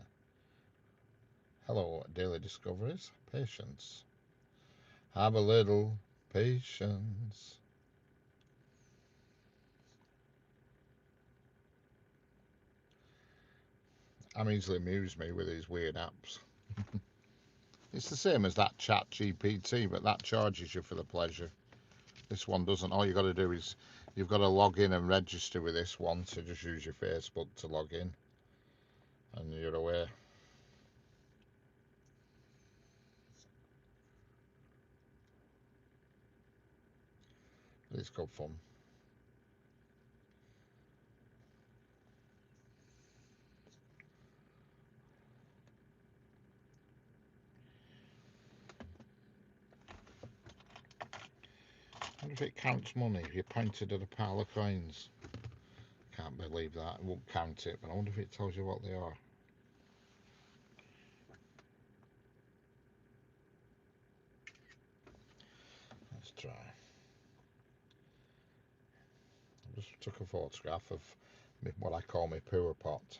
Hello, Daily Discoveries. Patience. Have a little patience. I'm easily amused me with these weird apps. It's the same as that Chat GPT, but that charges you for the pleasure. This one doesn't. All you got to do is you've got to log in and register with this one. So just use your Facebook to log in, and you're away. It's good fun. I wonder if it counts money if you pointed at a pile of coins. Can't believe that. It won't count it, but I wonder if it tells you what they are. Let's try. I just took a photograph of what I call my poor pot.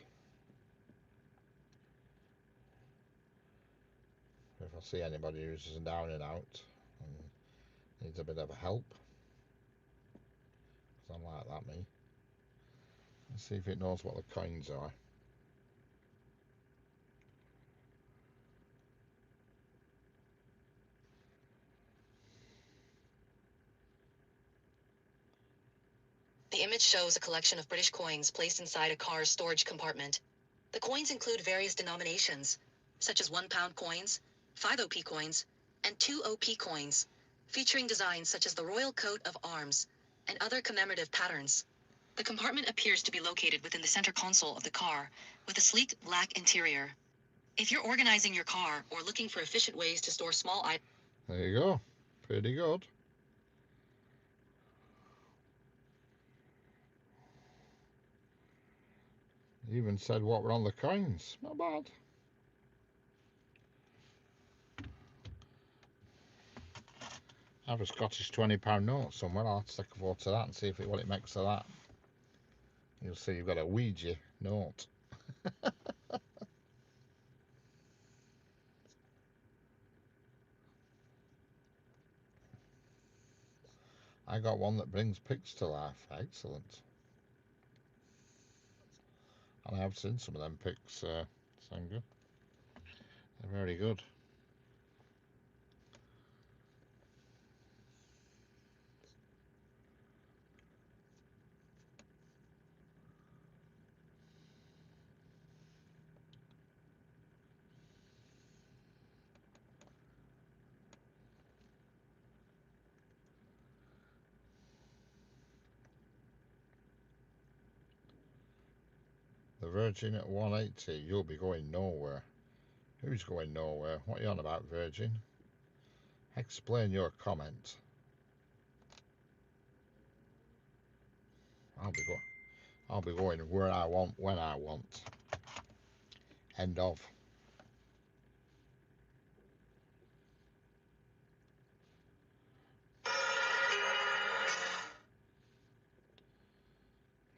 If I see anybody who's down and out and needs a bit of help, because I'm like that, me. Let's see if it knows what the coins are. The image shows a collection of British coins placed inside a car's storage compartment. The coins include various denominations, such as £1 coins, 5p coins, and 2p coins, featuring designs such as the Royal Coat of Arms and other commemorative patterns. The compartment appears to be located within the center console of the car, with a sleek black interior. If you're organizing your car or looking for efficient ways to store small items... There you go. Pretty good. Even said what were on the coins. Not bad. I have a Scottish £20 note somewhere. I'll have to take a photo of that and see what it makes of that. You'll see you've got a Ouija note. I got one that brings pigs to life. Excellent. And I have seen some of them pigs, sound good. They're very good. The Virgin at 180. You'll be going nowhere. Who's going nowhere? What are you on about, Virgin? Explain your comment. I'll be going where I want, when I want. End of.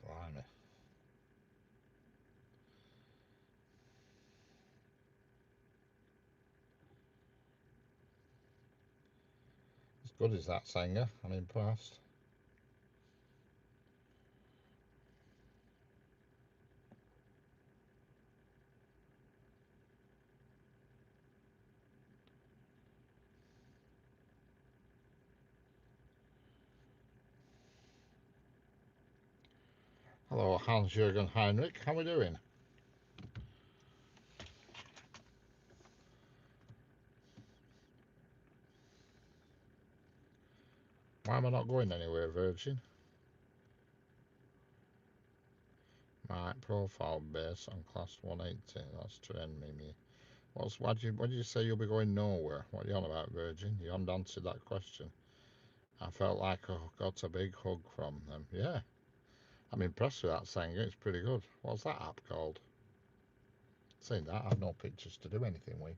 Blimey. Good is that singer. I'm impressed. Hello, Hans-Jürgen Heinrich. How are we doing? Why am I not going anywhere, Virgin? My profile base on class 180. That's trend me. Why did you say you'll be going nowhere? What are you on about, Virgin? You haven't answered that question. I felt like I got a big hug from them. Yeah, I'm impressed with that singer. It's pretty good. What's that app called? Saying that, I've no pictures to do anything with.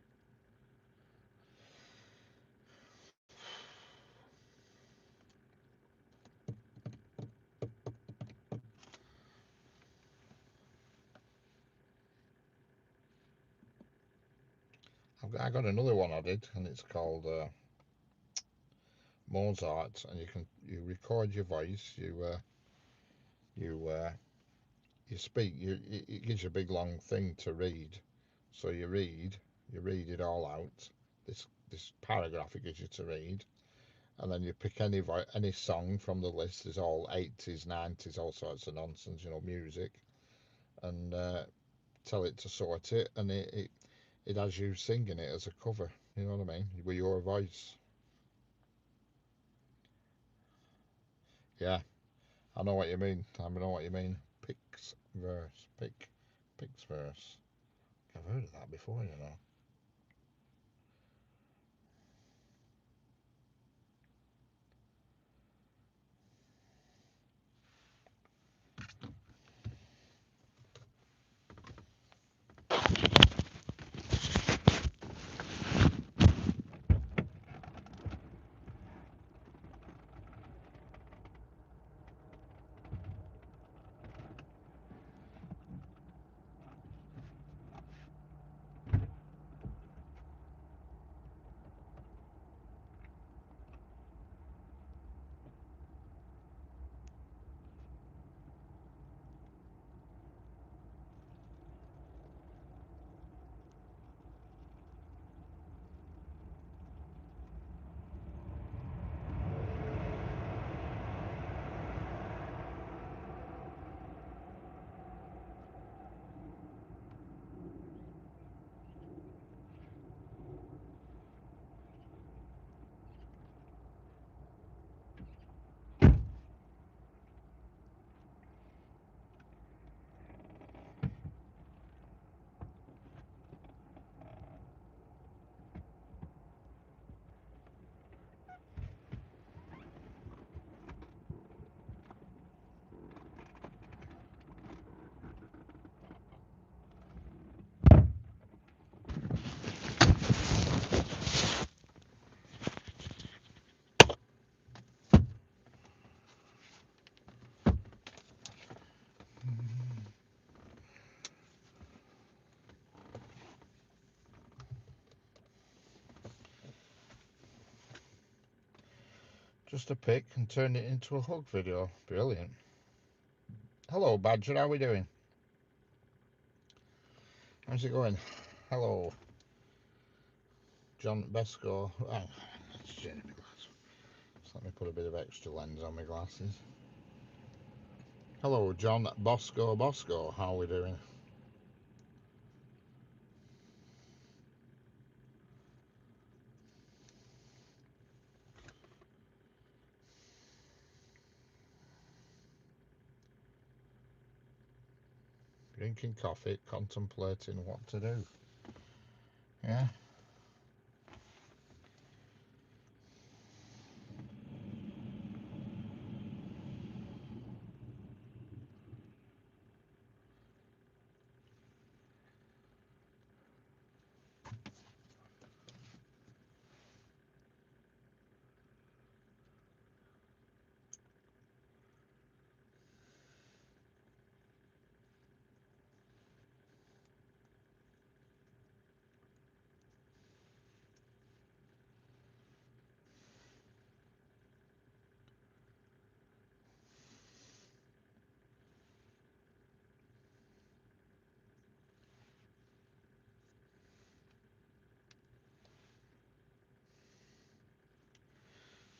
I got another one I did, and it's called Mozart, and you record your voice, you you speak. It gives you a big long thing to read, so you read it all out. This paragraph it gives you to read, and then you pick any song from the list. There's all 80s, 90s, all sorts of nonsense, music, and tell it to sort it, and it has you singing it as a cover. You know what I mean? With your voice. Yeah, I know what you mean. I know what you mean. Picks verse. Picks verse. I've heard of that before. Just a pic and turn it into a hug video. Brilliant. Hello, Badger. How are we doing? How's it going? Hello, John Besco. Oh, let's change my glass. Just let me put a bit of extra lens on my glasses. Hello, John Bosco. How are we doing? Drinking coffee, contemplating what to do. Yeah.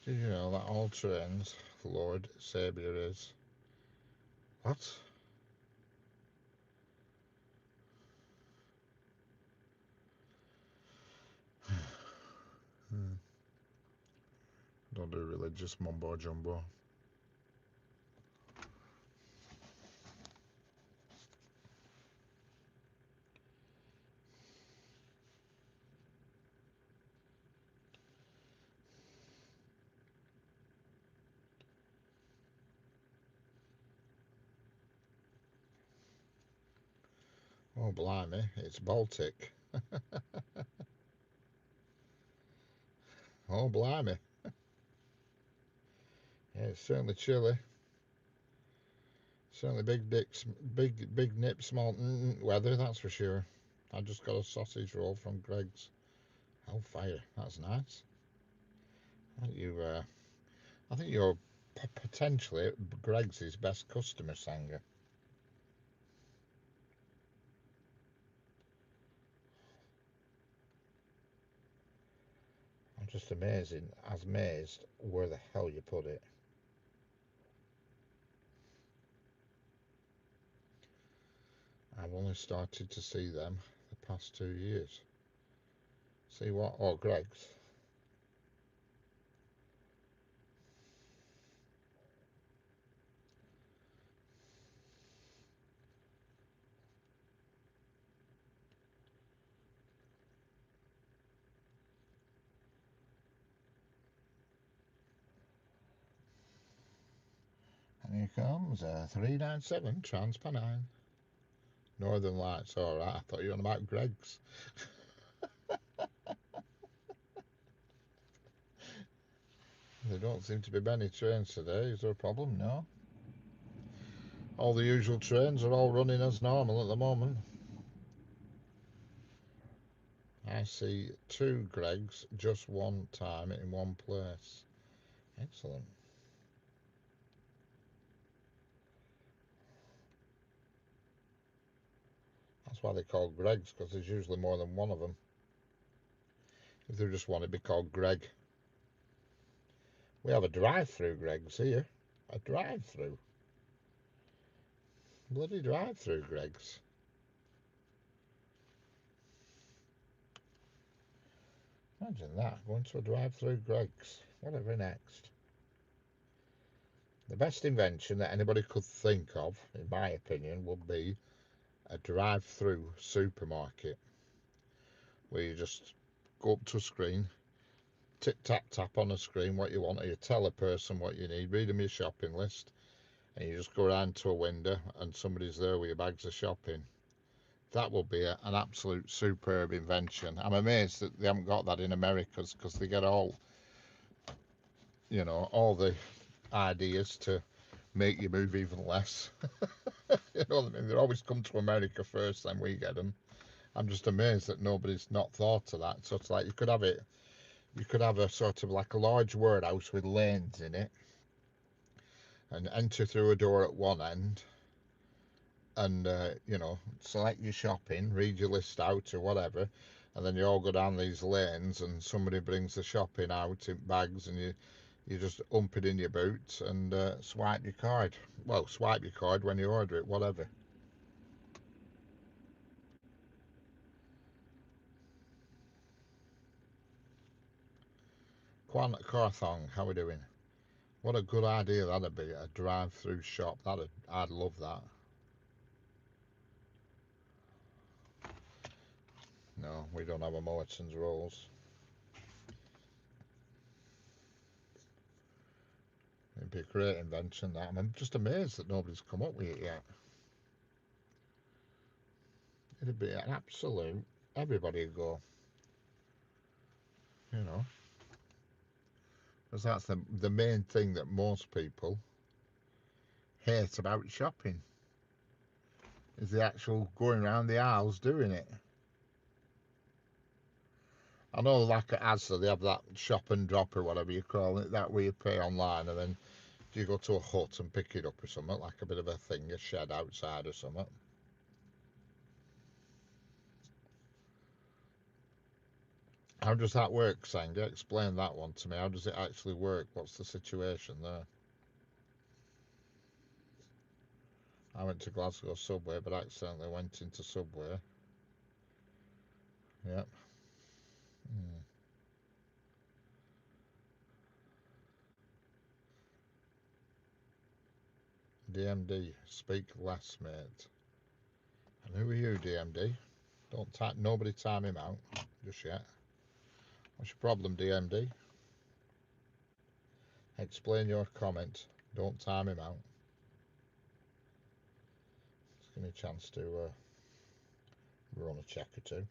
Did you know that all trains Lord Saviour is? What? Hmm. Don't do religious mumbo jumbo. Oh, blimey, it's Baltic. Oh, blimey. Yeah, it's certainly chilly. Certainly big nip, small weather, that's for sure. I just got a sausage roll from Greg's. Hellfire, that's nice. I think I think you're potentially Greg's best customer, Sanger. I'm just amazed where the hell you put it. I've only started to see them the past 2 years. See what? Oh, Greg's. And here comes a 397 Transpennine. Northern Lights, alright. I thought you were on about Greg's. There don't seem to be many trains today. Is there a problem? No. All the usual trains are all running as normal at the moment. I see two Greg's just one time in one place. Excellent. That's why they're called Greg's, because there's usually more than one of them. If there just one, it'd be called Greg. We have a drive-through Greg's here. A drive-through. Bloody drive-through Greg's. Imagine that, going to a drive-through Greg's. Whatever next. The best invention that anybody could think of, in my opinion, would be a drive-through supermarket where you just go up to a screen, tip tap tap on a screen what you want, or you tell a person what you need, read them your shopping list, and you just go around to a window and somebody's there with your bags of shopping. That would be an absolute superb invention. I'm amazed that they haven't got that in America because they get all the ideas to make you move even less. You know what I mean? They always come to America first, then we get them. I'm just amazed that nobody's not thought of that. So it's like you could have a sort of like a large warehouse with lanes in it and enter through a door at one end and, select your shopping, read your list out or whatever, and then you all go down these lanes and somebody brings the shopping out in bags and you just ump it in your boots and swipe your card. Well, swipe your card when you order it, whatever. Quan Carthong, how we doing? What a good idea that'd be, a drive-through shop. I'd love that. No, we don't have a Morrison's Rolls. It'd be a great invention, that. I'm just amazed that nobody's come up with it yet. It'd be an absolute. Everybody would go, you know, because that's the main thing that most people hate about shopping is the actual going around the aisles doing it. I know, like at Asda, they have that shop and drop or whatever you call it, that where you pay online and then you go to a hut and pick it up or something, like a bit of a thing, a shed outside or something. How does that work, Sanger? Explain that one to me. How does it actually work? What's the situation there? I went to Glasgow subway, but accidentally went into subway. Yep. DMD, speak less, mate. And who are you, DMD? Don't nobody time him out just yet. What's your problem, DMD? Explain your comment. Don't time him out. Just give me a chance to run a check or two.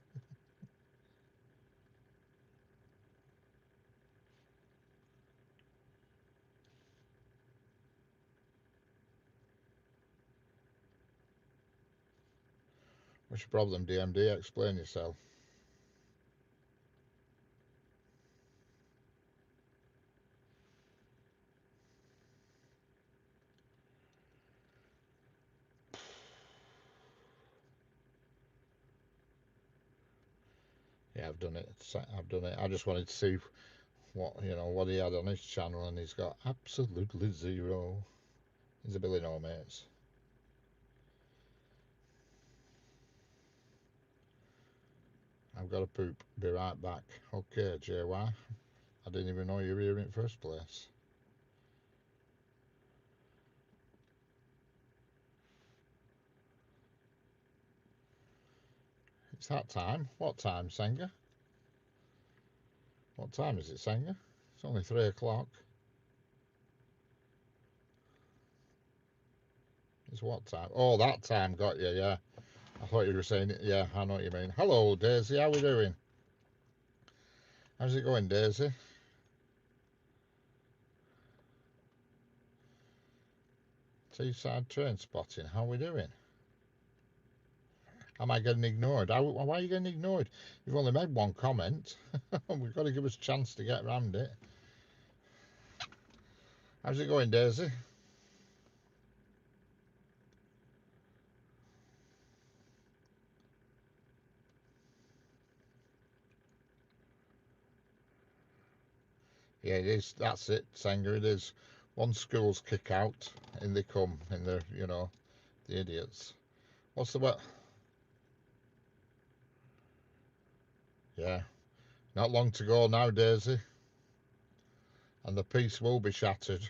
What's your problem, DMD? Explain yourself. Yeah, I've done it. I've done it. I just wanted to see what he had on his channel, and he's got absolutely zero. He's a Billy No Mates. I've got to poop. Be right back. Okay, JY. I didn't even know you were here in the first place. It's that time. What time, Sanger? What time is it, Sanger? It's only 3 o'clock. It's what time? Oh, that time. Got you, yeah. I thought you were saying it. Yeah, I know what you mean. Hello, Daisy. How we doing? How's it going, Daisy? Teesside train spotting. How we doing? Am I getting ignored? Why are you getting ignored? You've only made one comment. We've got to give us a chance to get around it. How's it going, Daisy? Yeah, it is. That's it, Sanger. It is. Once schools kick out, in they come, in the idiots. What's the what? Yeah, not long to go now, Daisy, and the peace will be shattered.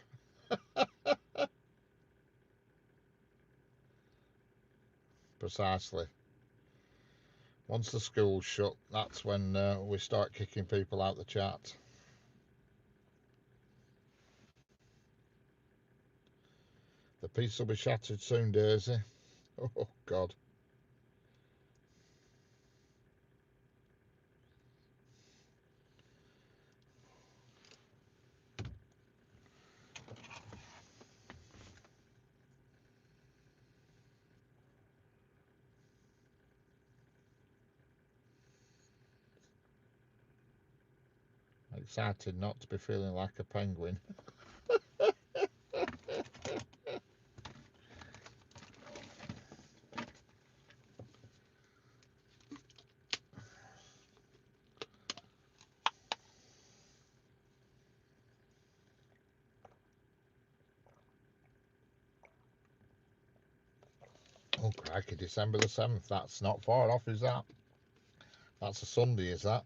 Precisely. Once the school's shut, that's when we start kicking people out the chat. The peace will be shattered soon, Daisy. Oh, God. Excited not to be feeling like a penguin. Oh, crikey, December the 7th. That's not far off, is that? That's a Sunday, is that?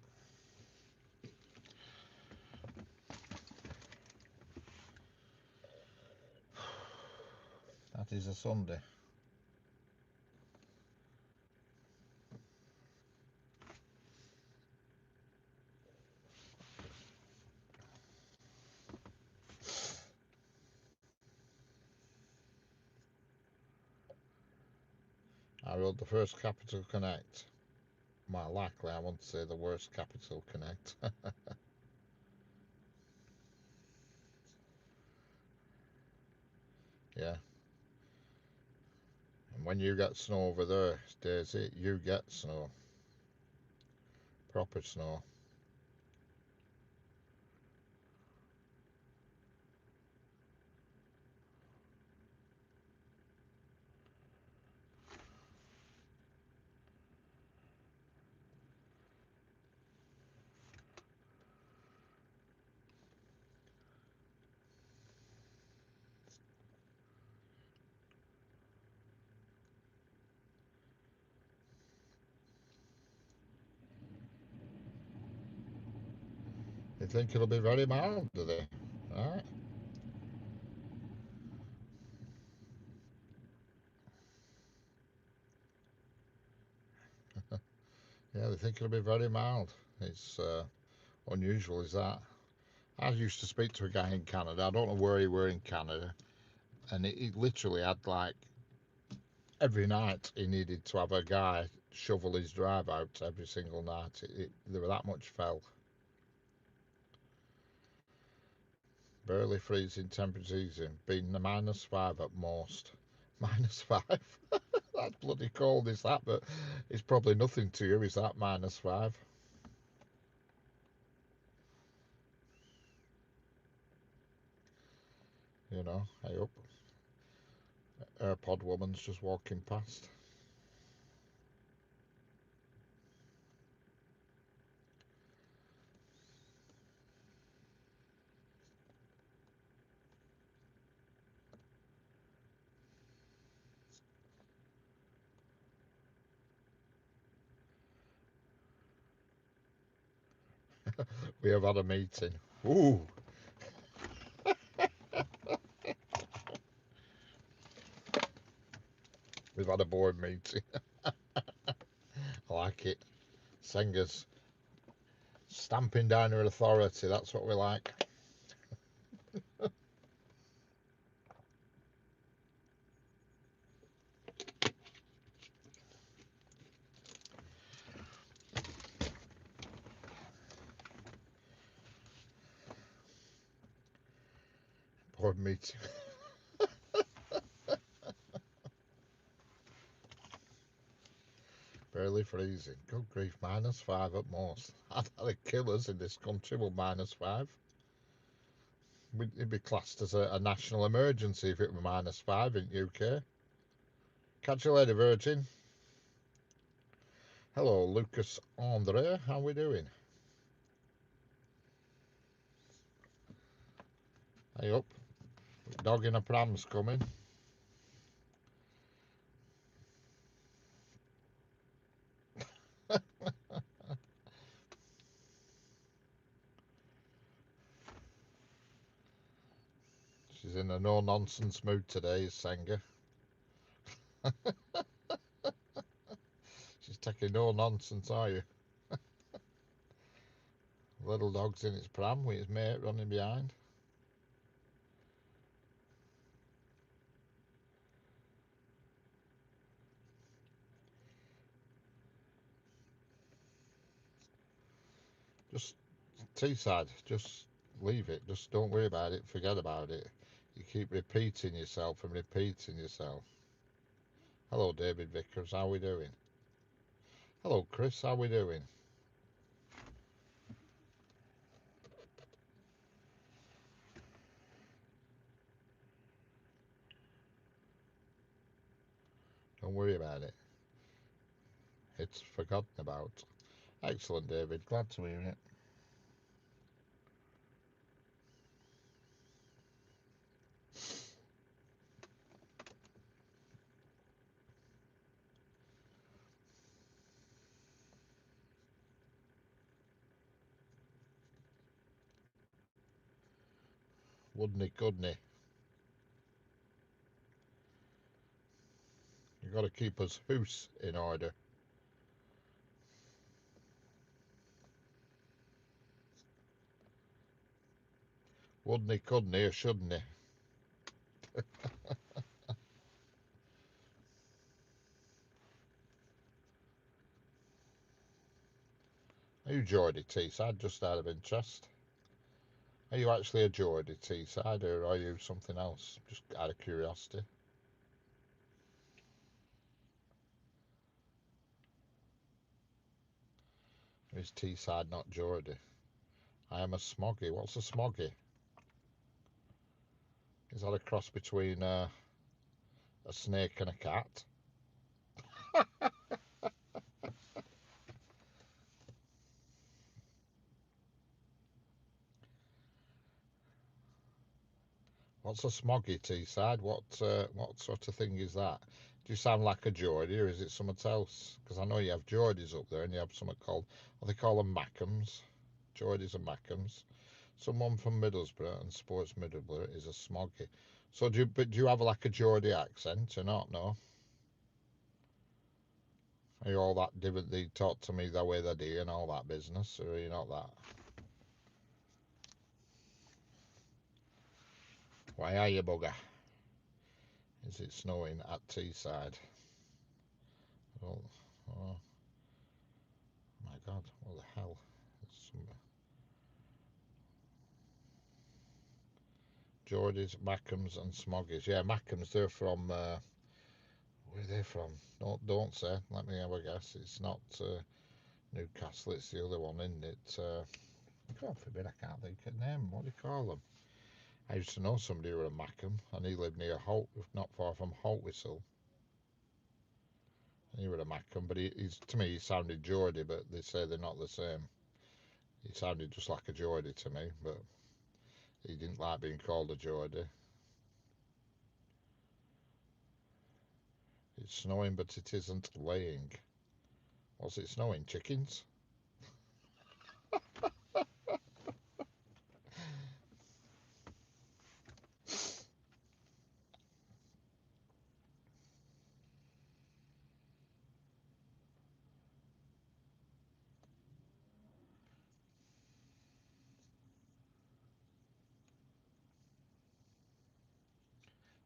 That is a Sunday. I wrote the first Capital Connect. More likely, I want to say the worst Capital Connect. Yeah. And when you get snow over there, Daisy, you get snow. Proper snow. They think it'll be very mild, do they? Right? Yeah, they think it'll be very mild. It's unusual, is that? I used to speak to a guy in Canada. I don't know where he were in Canada, and he literally had like every night he needed to have a guy shovel his drive out every single night. There were that much fell. Barely freezing temperatures, being the -5 at most. -5? That's bloody cold, is that? But it's probably nothing to you, is that -5? You know, hey up. AirPod woman's just walking past. We have had a meeting. Ooh, we've had a board meeting. I like it. Senga's stamping down her authority. That's what we like. Board meeting. Barely freezing. Good grief, -5 at most. That'd kill us in this country with -5. It'd be classed as a national emergency if it were -5 in UK. Catch you later, Virgin. Hello, Lucas Andre. How we doing? Hey up. Dog in a pram's coming. She's in a no-nonsense mood today, is Senga. She's taking no nonsense, are you? Little dog's in its pram with his mate running behind. Just Teesside, just leave it. Just don't worry about it. Forget about it. You keep repeating yourself and repeating yourself. Hello, David Vickers. How we doing? Hello, Chris. How we doing? Don't worry about it. It's forgotten about. Excellent, David. Glad to hear it. Wouldn't it, couldn't it? You've got to keep us hoose in order. Wouldn't he, couldn't he, or shouldn't he? Are you Geordie Teesside, just out of interest? Are you actually a Geordie Teesside, or are you something else? Just out of curiosity. Or is Teesside not Geordie? I am a smoggy. What's a smoggy? Is that a cross between a snake and a cat? What's a smoggy, Teesside? What sort of thing is that? Do you sound like a Geordie, or is it something else? Because I know you have Geordies up there, and you have something called, what they call them, Mackems. Geordies and Mackhams. Someone from Middlesbrough and Sports Middlesbrough is a smoggy. So do you have like a Geordie accent or not? No? Are you all that different? They talk to me the way they do and all that business, or are you not that? Why are you, bugger? Is it snowing at Teesside? Oh, oh my God, what the hell? Some Geordies, Mackhams and Smoggies. Yeah, Mackhams, they're from, where are they from? Don't say, let me have a guess. It's not Newcastle, it's the other one, isn't it? God forbid, I can't think of the name. What do you call them? I used to know somebody who was a Mackham, and he lived near Holt, not far from Holtwhistle. He was a Mackham, but he's to me he sounded Geordie, but they say they're not the same. He sounded just like a Geordie to me, but he didn't like being called a Geordie. It's snowing, but it isn't laying. What's it snowing? Chickens?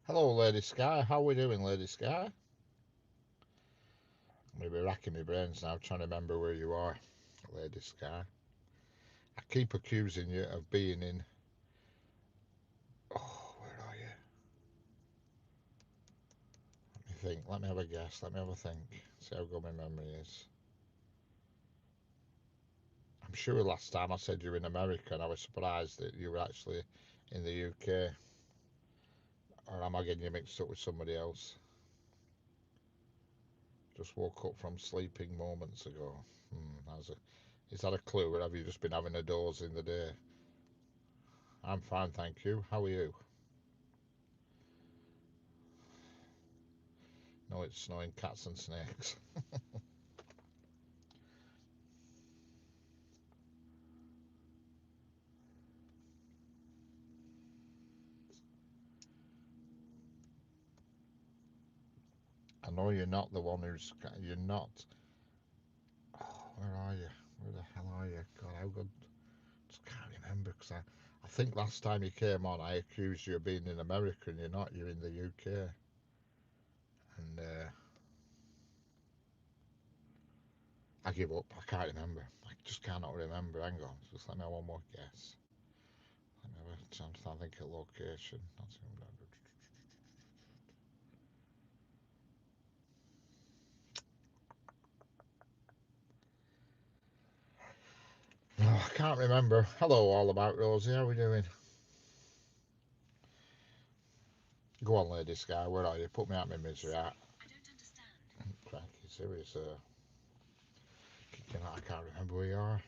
Hello, Lady Sky. How are we doing, Lady Sky? I'm going to be racking my brains now trying to remember where you are, Lady Sky. I keep accusing you of being in... Oh, where are you? Let me think. Let me have a guess. Let me have a think. See how good my memory is. I'm sure last time I said you were in America and I was surprised that you were actually in the UK. Or am I getting you mixed up with somebody else? Just woke up from sleeping moments ago. Is that a clue, or have you just been having a doze in the day? I'm fine, thank you. How are you? No, it's snowing cats and snakes. I know you're not the one who's... You're not... Oh, where are you? Where the hell are you? God, how good... Just can't remember, because I think last time you came on I accused you of being in America and you're not, you're in the UK. And I give up, I can't remember. I just cannot remember. Hang on, just let me have one more guess. Let me have a chance to think of location. No, I can't remember. Hello, all about Rosie. How are we doing? Go on, Lady Sky. Where are you? Put me out my misery. I don't understand. Cranky, serious. I can't remember where you are.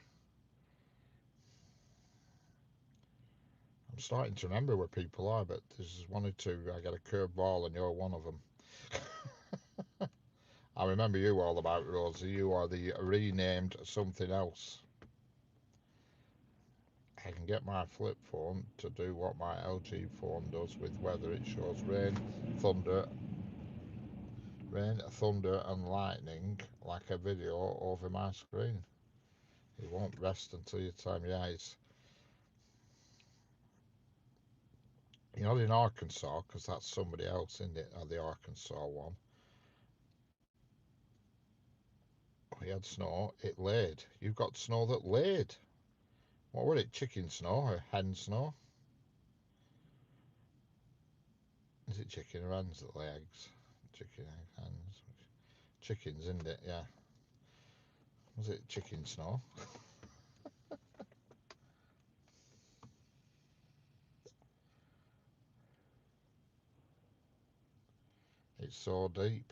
I'm starting to remember where people are, but there's one or two. I got a curved ball, and you're one of them. I remember you all about Rosie. You are the renamed something else. I can get my flip phone to do what my LG phone does with weather. It shows rain, thunder, and lightning like a video over my screen. It won't rest until you tell me. Yeah, you're not in Arkansas, because that's somebody else, isn't it? The Arkansas one. We had snow. It laid. You've got snow that laid. What were it? Chicken snow or hen snow? Is it chicken or hens that lay eggs? Chicken, egg, hens. Chickens, isn't it? Yeah. Was it chicken snow? It's so deep.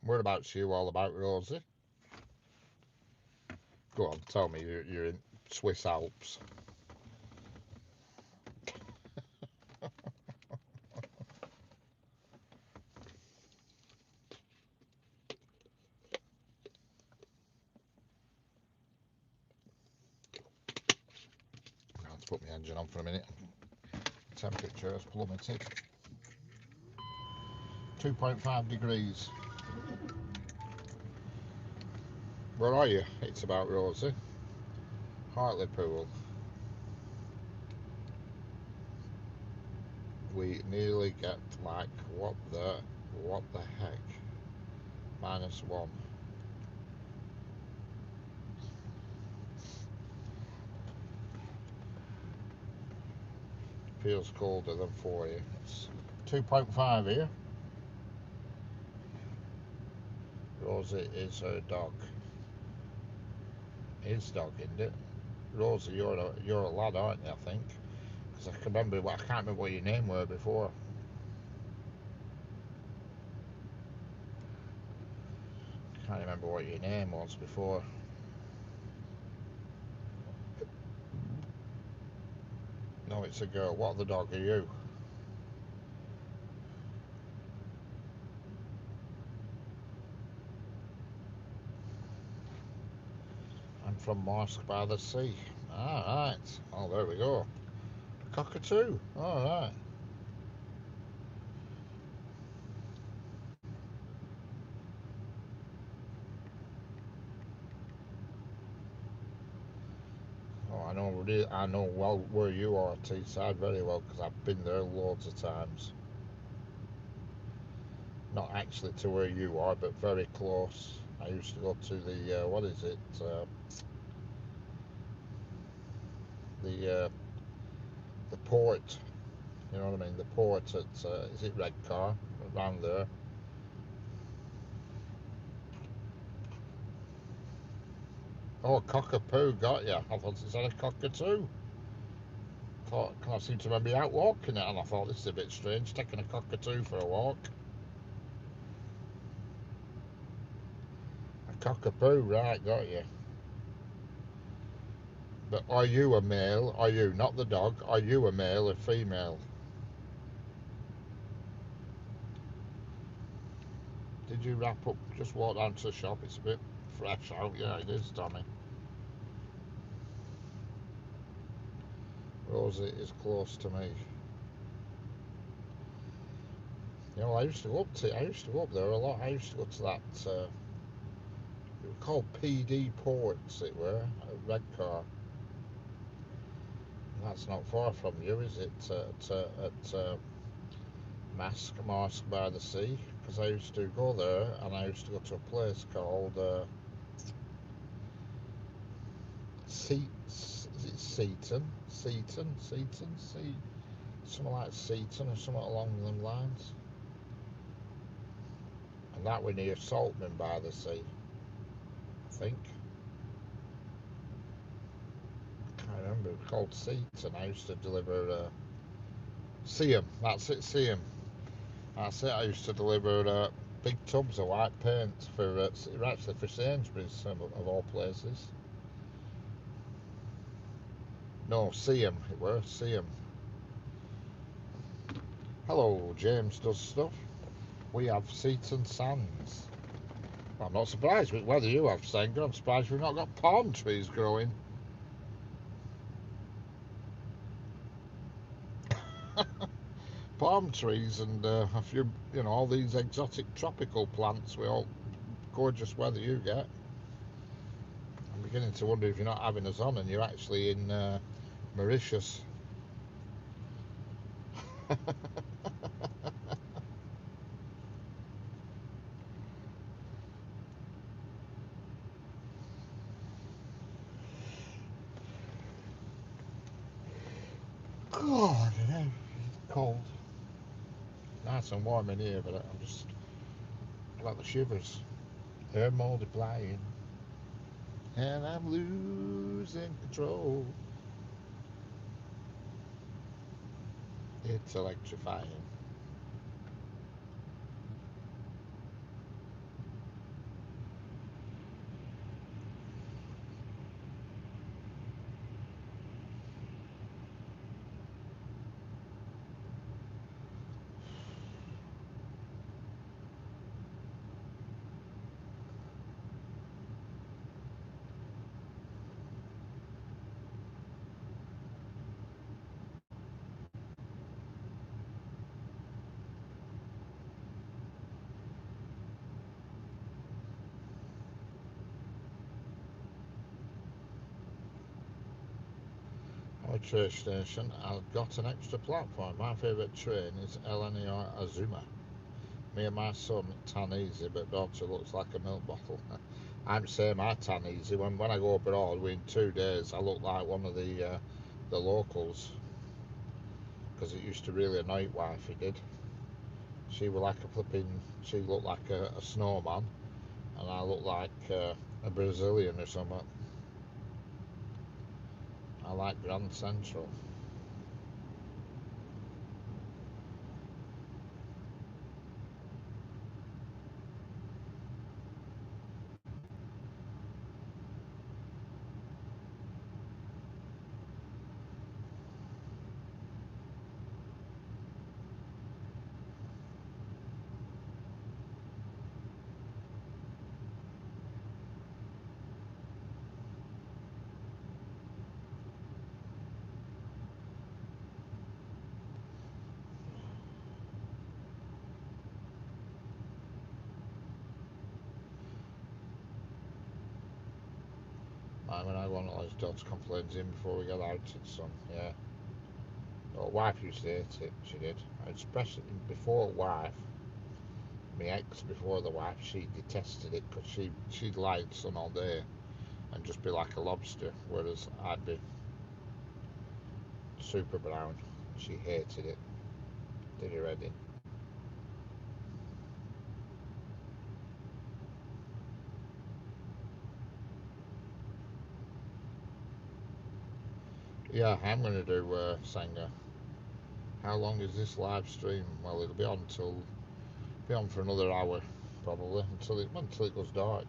Whereabouts you all about, Rosie? Go on, tell me you're in Swiss Alps. put my engine on for a minute. Temperature is plummeted. 2.5 degrees. Where are you? It's about Rosie. Hartlepool. We nearly get like what the heck? -1. Feels colder than 40. It's 2.5 here. Rosie is her dog. His dog, isn't it? Rosie, you're a lad, aren't you? I think. Because I can't remember what your name were before. Can't remember what your name was before. No, it's a girl. What the dog are you? I'm from Marsk by the Sea. Alright. Oh, there we go. A cockatoo. Alright. Oh, I know well where you are, Teesside, very well, because I've been there loads of times. Not actually to where you are, but very close. I used to go to the what is it? The port. You know what I mean? The port at is it Redcar around there? Oh, cockapoo, got ya. I thought it said a cockatoo. I seem to remember you out walking it, and I thought this is a bit strange, taking a cockatoo for a walk. A cockapoo, right, got you. But are you a male? Are you, not the dog, are you a male or female? Did you wrap up, just walk down to the shop? It's a bit fresh out, yeah, it is, Tommy. Rosie is close to me. You know, I used to go up there a lot. I used to go to that, it was called PD Ports, it were, at Redcar. That's not far from you, is it? At Marsk by the Sea, because I used to go there, and I used to go to a place called is it Seaton, something like Seaton or something along them lines. And that were near Saltman by the Sea, I think. I can't remember. It was called Seaton. I used to deliver Seaham. That's it, Seaham. That's it. I used to deliver big tubs of white paint for actually for Sainsbury's, of all places. No, Seaham. It were Seaham. Hello, James does stuff. We have Seaton Sands. Well, I'm not surprised with whether you have Senga. I'm surprised we've not got palm trees growing. Palm trees and a few, all these exotic tropical plants with all gorgeous weather you get. I'm beginning to wonder if you're not having us on and you're actually in Mauritius. God, it's cold. Nice and warm in here, but I'm just got the shivers. They're multiplying, and I'm losing control. It's electrifying. a train station has got an extra platform. My favourite train is LNER Azuma. Me and my son tan easy, but daughter looks like a milk bottle. I'm same. I tan easy. When I go abroad, within 2 days, I look like one of the locals. Because it used to really annoy wife. It did. She was like a flipping. She looked like a snowman, and I looked like a Brazilian or something. I like Grand Central. When I go on holidays, daughter complains in before we get out. It's yeah. Oh, wife used to hate it. She did, especially before wife. My ex before the wife, she detested it because she'd lie in the sun all day and just be like a lobster, whereas I'd be super brown. She hated it. Did you ready? Yeah, I'm going to do Senga. How long is this live stream? Well, it'll be on for another hour, probably until it goes dark.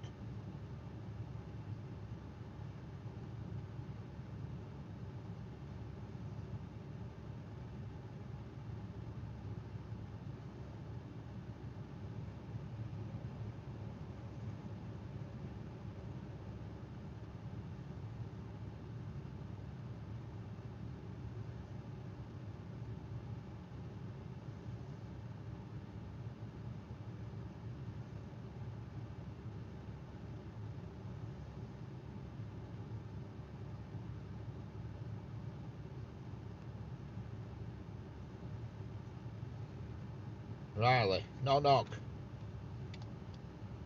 Riley, knock knock.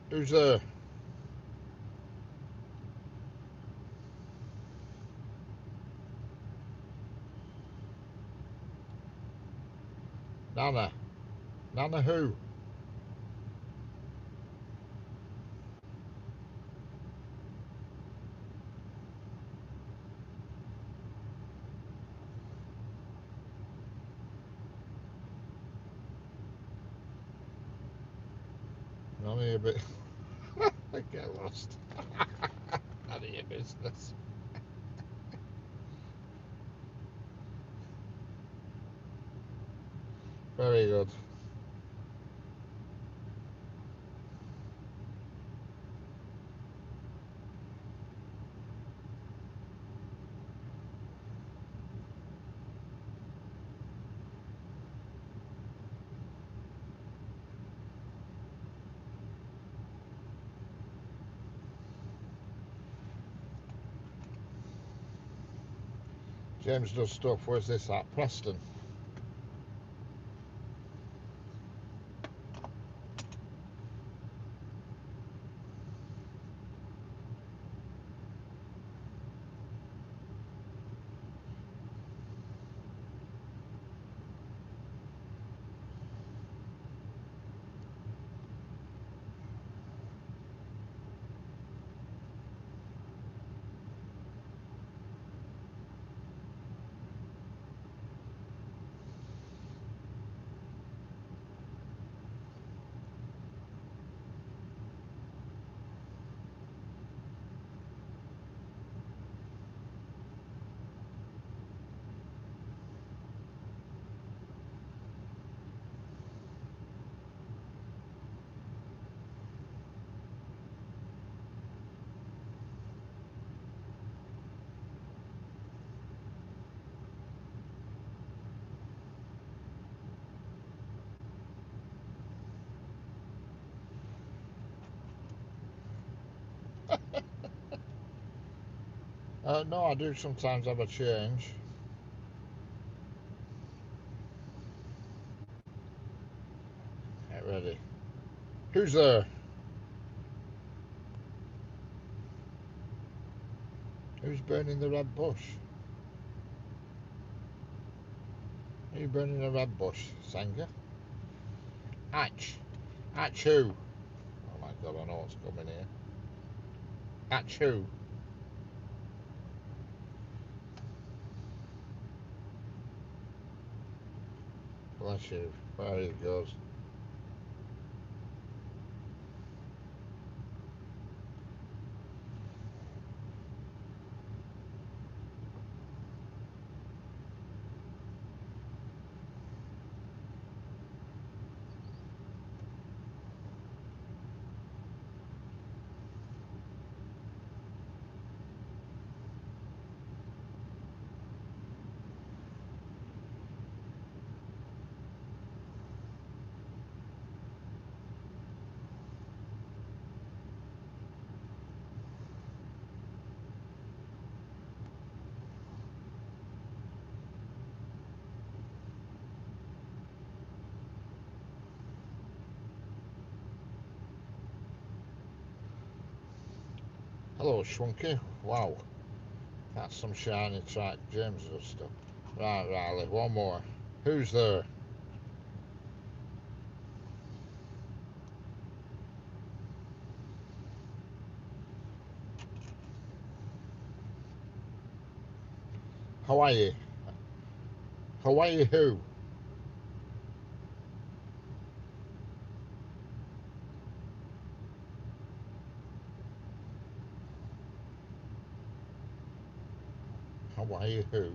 Who's there? Nana. Nana who? None of your bit. Get lost. None of your business. Very good. James does stuff. Where's this at? Preston. No, I do sometimes have a change. Get ready. Who's there? Who's burning the red bush? Are you burning the red bush, Senga? Atch. Atch who? Oh my god, I know what's coming here. Atch who? Bless you. Very good. Hello, Schwunky. Wow. That's some shiny track James has stuff. Right, Riley, one more. Who's there? Hawaii. Hawaii who? Hawaii who?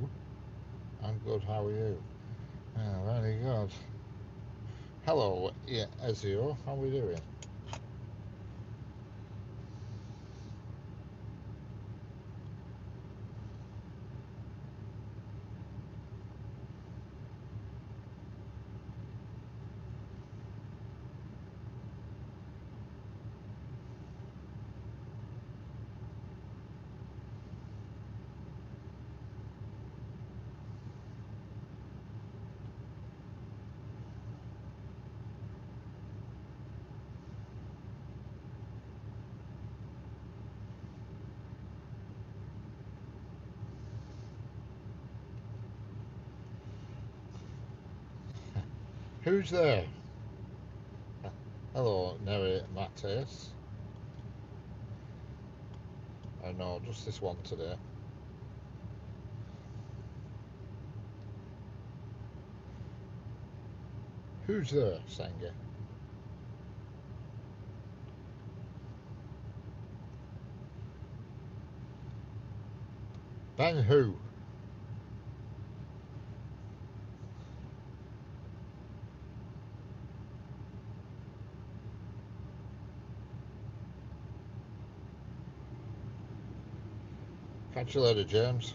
I'm good, how are you? Yeah, very good. Hello, yeah, Ezio, how are we doing? Who's there? Hello, Neri Matthias. I know, just this one today. Who's there, Senga? Ben who? Catch you later, James.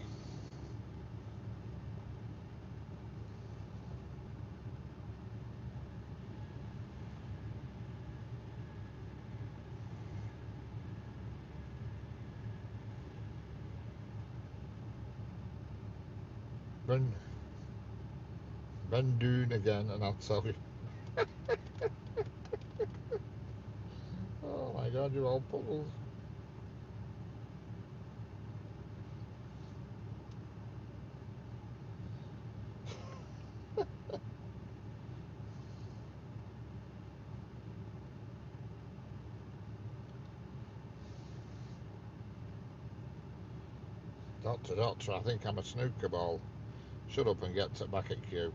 Ben Dune again, and I'll tell you. Oh my god, you're all puzzles. Doctor, I think I'm a snooker ball. Shut up and get back at Q.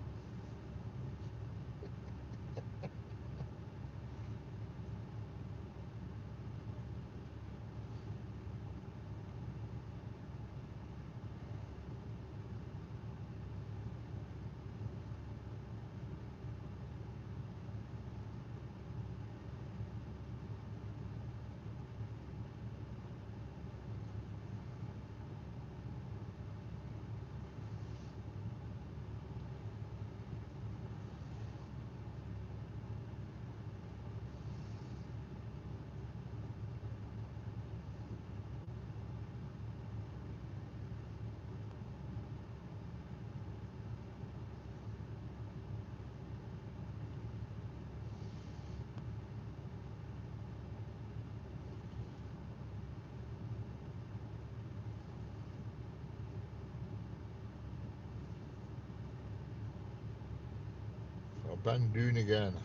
bend down again,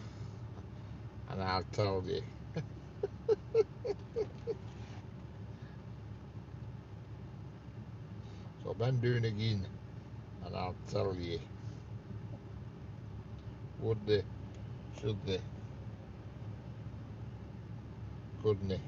and I'll tell you. So bend down again, and I'll tell you. Would they? Should they? Couldn't they?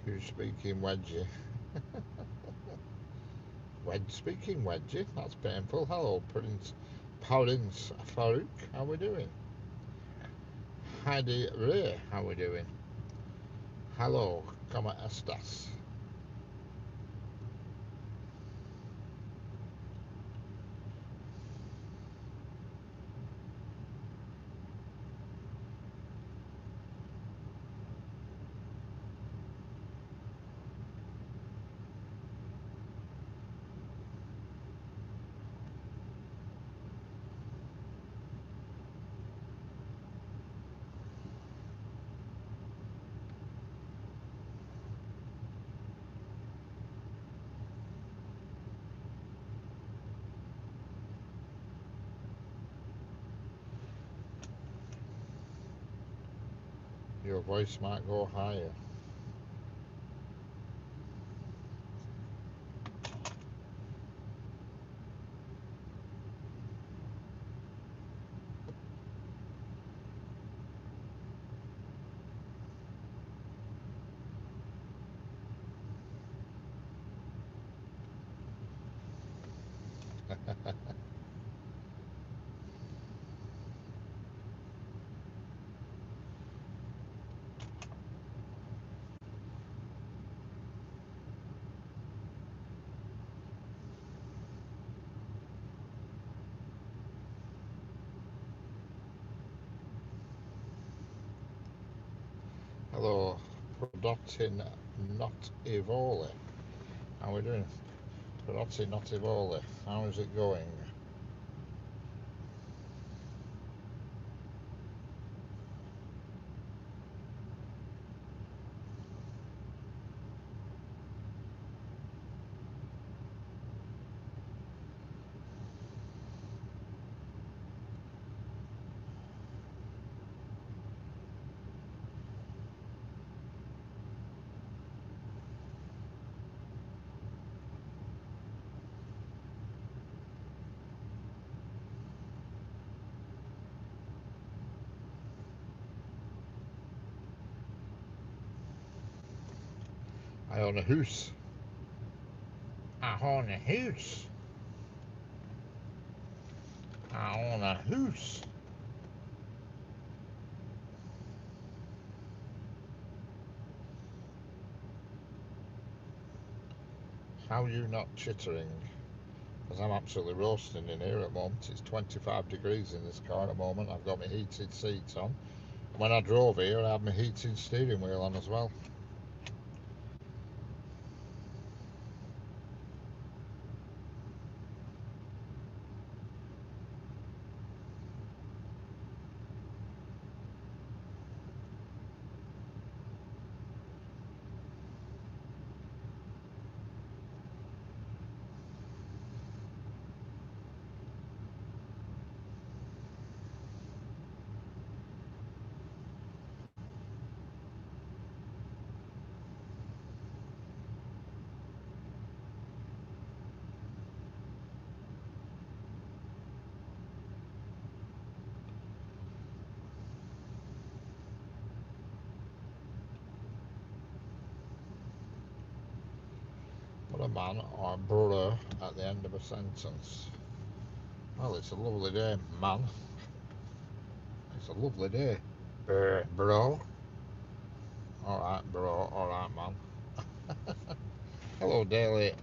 You're speaking wedgie. Speaking wedgie, that's painful. Hello, Prince Farouk, how we doing? Heidi Ray, how we doing? Hello, ¿cómo estás? Your voice might go higher. Hello, Prodotin Not Evoli. How we doing? Prodotin Not Evoli. How is it going? I own a house. I own a house. I own a house. How are you not chittering? Because I'm absolutely roasting in here at the moment. It's 25 degrees in this car at the moment. I've got my heated seats on. When I drove here, I had my heated steering wheel on as well. Put a man or a brother at the end of a sentence. Well, it's a lovely day, man. It's a lovely day. Bro. Alright, bro. Alright, man. Hello, Daily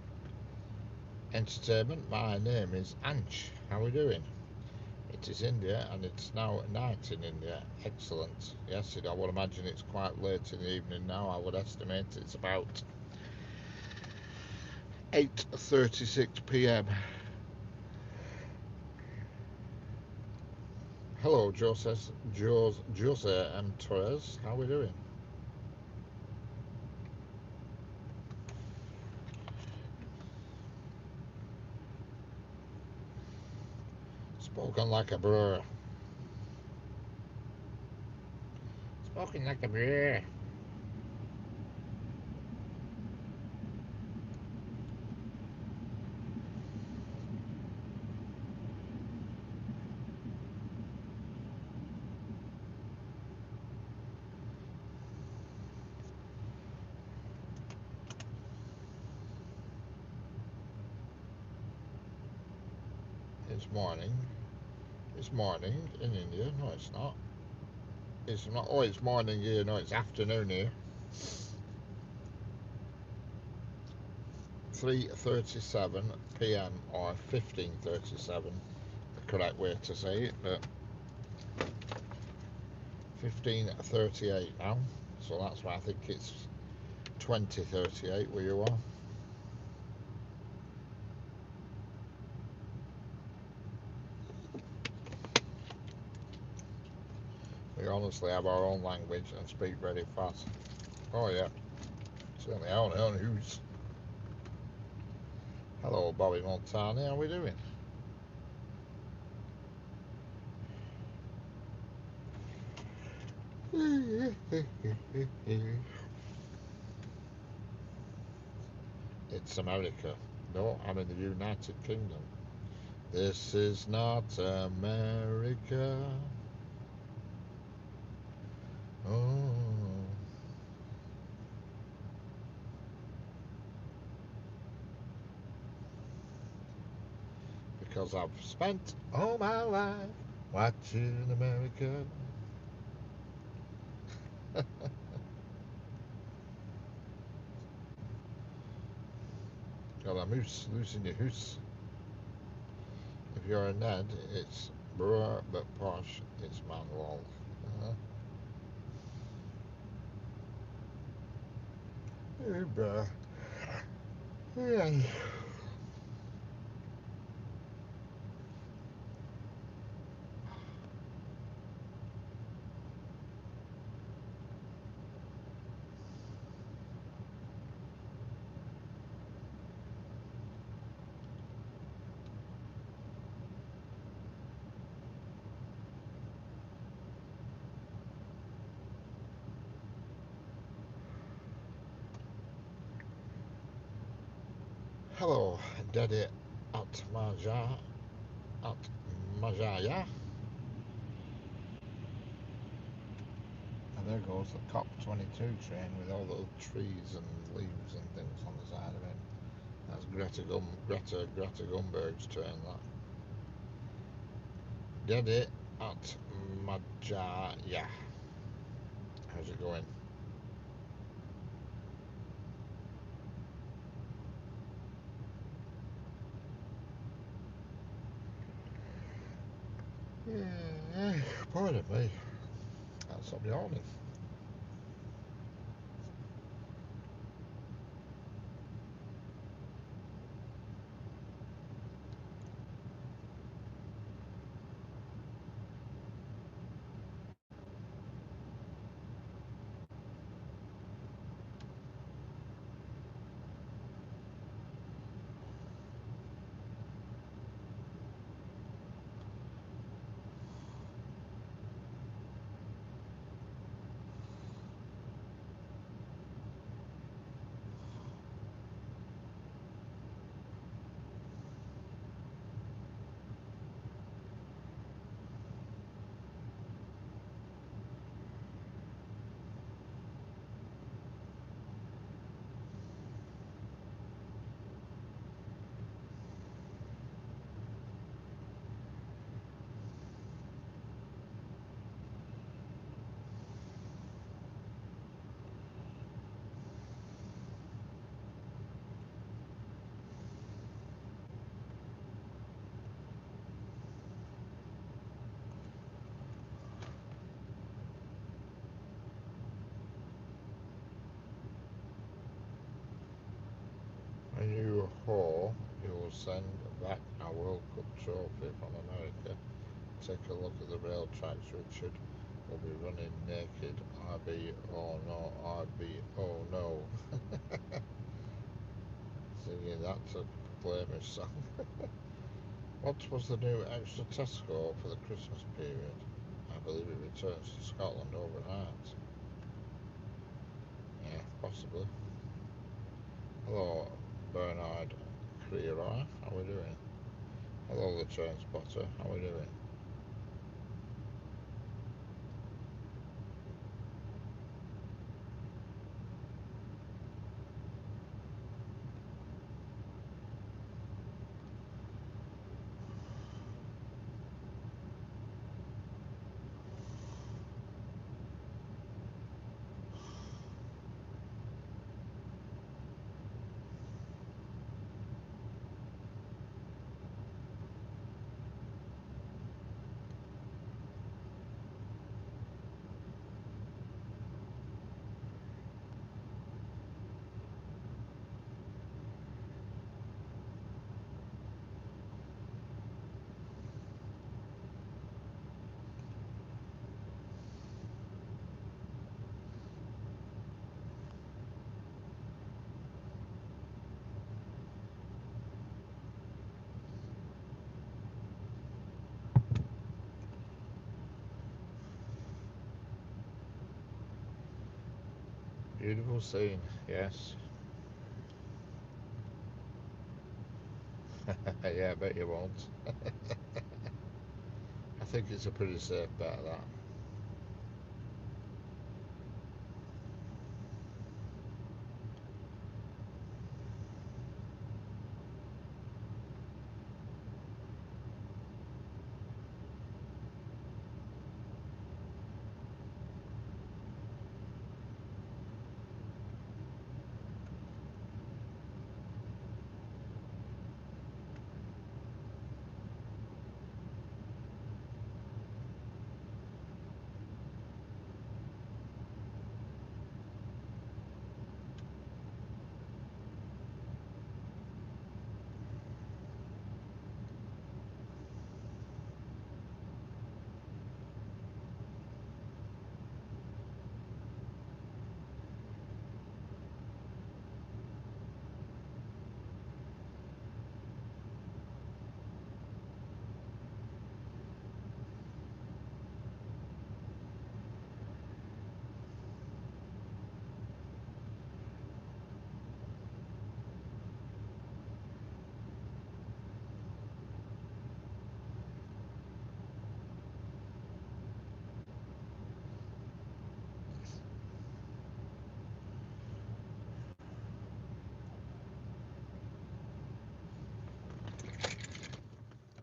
Entertainment. My name is Anch. How are we doing? It is India, and it's now at night in India. Excellent. Yes, I would imagine it's quite late in the evening now. I would estimate it's about 8:36 p.m. Hello, Jose M. Torres. How are we doing? Spoken like a brr. Spoken like a brr. It's morning. It's morning in India. No, it's not. It's not. Oh, it's morning here. No, it's afternoon here. 3:37 p.m. or 15:37, the correct way to say it, but 15:38 now. So that's why I think it's 20:38 where you are. We honestly have our own language and speak very fast. Oh yeah, certainly our own news. Hello, Bobby Montani. How are we doing? It's America. No, I'm in the United Kingdom. This is not America. Oh, because I've spent all my life watching America. Got a moose loose in your hoose. If you're a Ned, it's bruh, but posh, it's Manuel. Hey, bruh. Yeah. Hello, Daddy at Majaya. And there goes the COP22 train with all the trees and leaves and things on the side of it. That's Greta Thunberg's train, that. Daddy at Majaya. How's it going? Yeah, pardon me. Can't stop yawning. trophy from America. Take a look at the rail tracks, Richard. We'll be running naked. RB, oh no, RB, oh no. Singing that to Flemish song. What was the new extra test score for the Christmas period? I believe it returns to Scotland overnight. Yeah, possibly. Hello, Bernard Creeroy. How are we doing? Hello, the train spotter. How are we doing? Beautiful scene, yes. Yeah, I bet you won't. I think it's a pretty safe bet, that.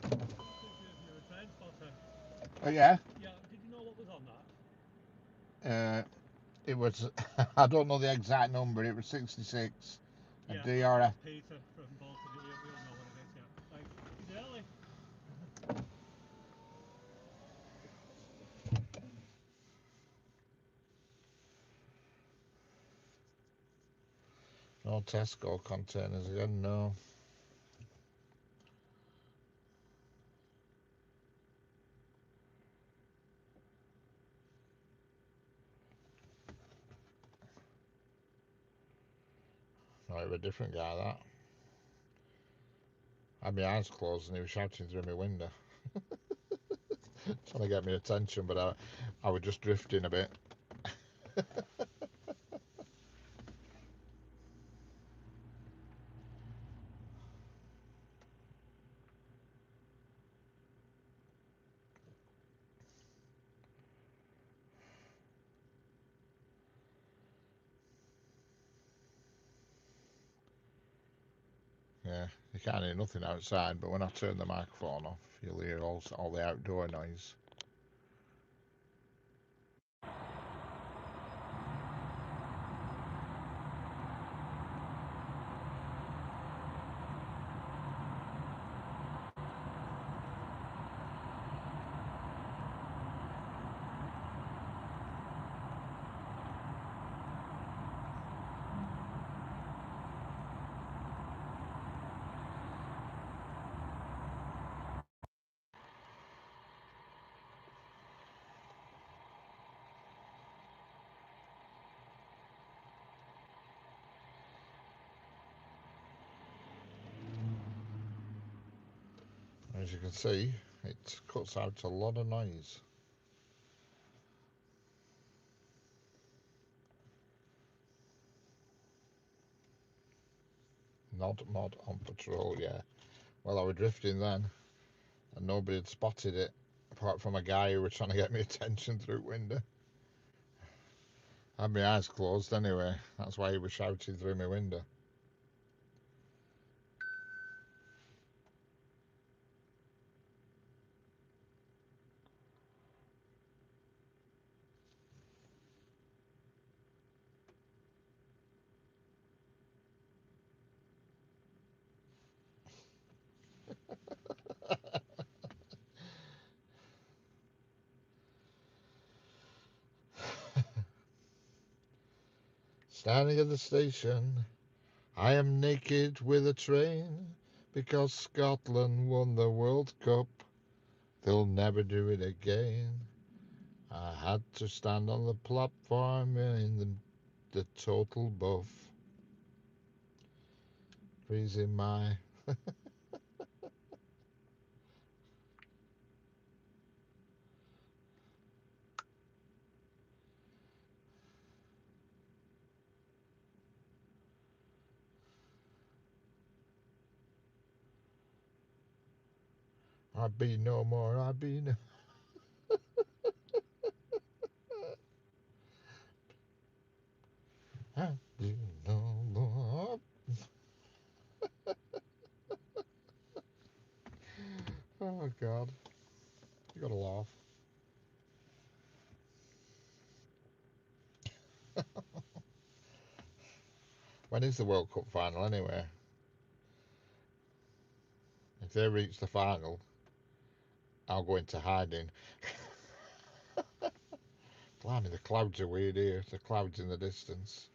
You're a train spotter. Oh, yeah? Yeah, did you know what was on that? It was, I don't know the exact number, it was 66. A Yeah, DRF. that's Peter from Bolton. He'll know what it is, yeah. Thanks. Is it early? No Tesco containers again, no. No, it was a different guy, that. I had my eyes closed and he was shouting through my window. Trying to get my attention, but I was just drifting a bit. Yeah, you can't hear nothing outside, but when I turn the microphone off, you'll hear all the outdoor noise. As you can see, it cuts out a lot of noise. Not mod on patrol, yeah. Well, I was drifting then, and nobody had spotted it, apart from a guy who was trying to get my attention through window. I had my eyes closed anyway, that's why he was shouting through my window. Standing at the station, I am naked with a train, because Scotland won the World Cup. They'll never do it again. I had to stand on the platform in the total buff. Freezing my... I be no more, I be no... I be no more. Oh, God. You gotta laugh. When is the World Cup final anyway? If they reach the final, I'll go into hiding. Blimey, the clouds are weird here. The clouds in the distance.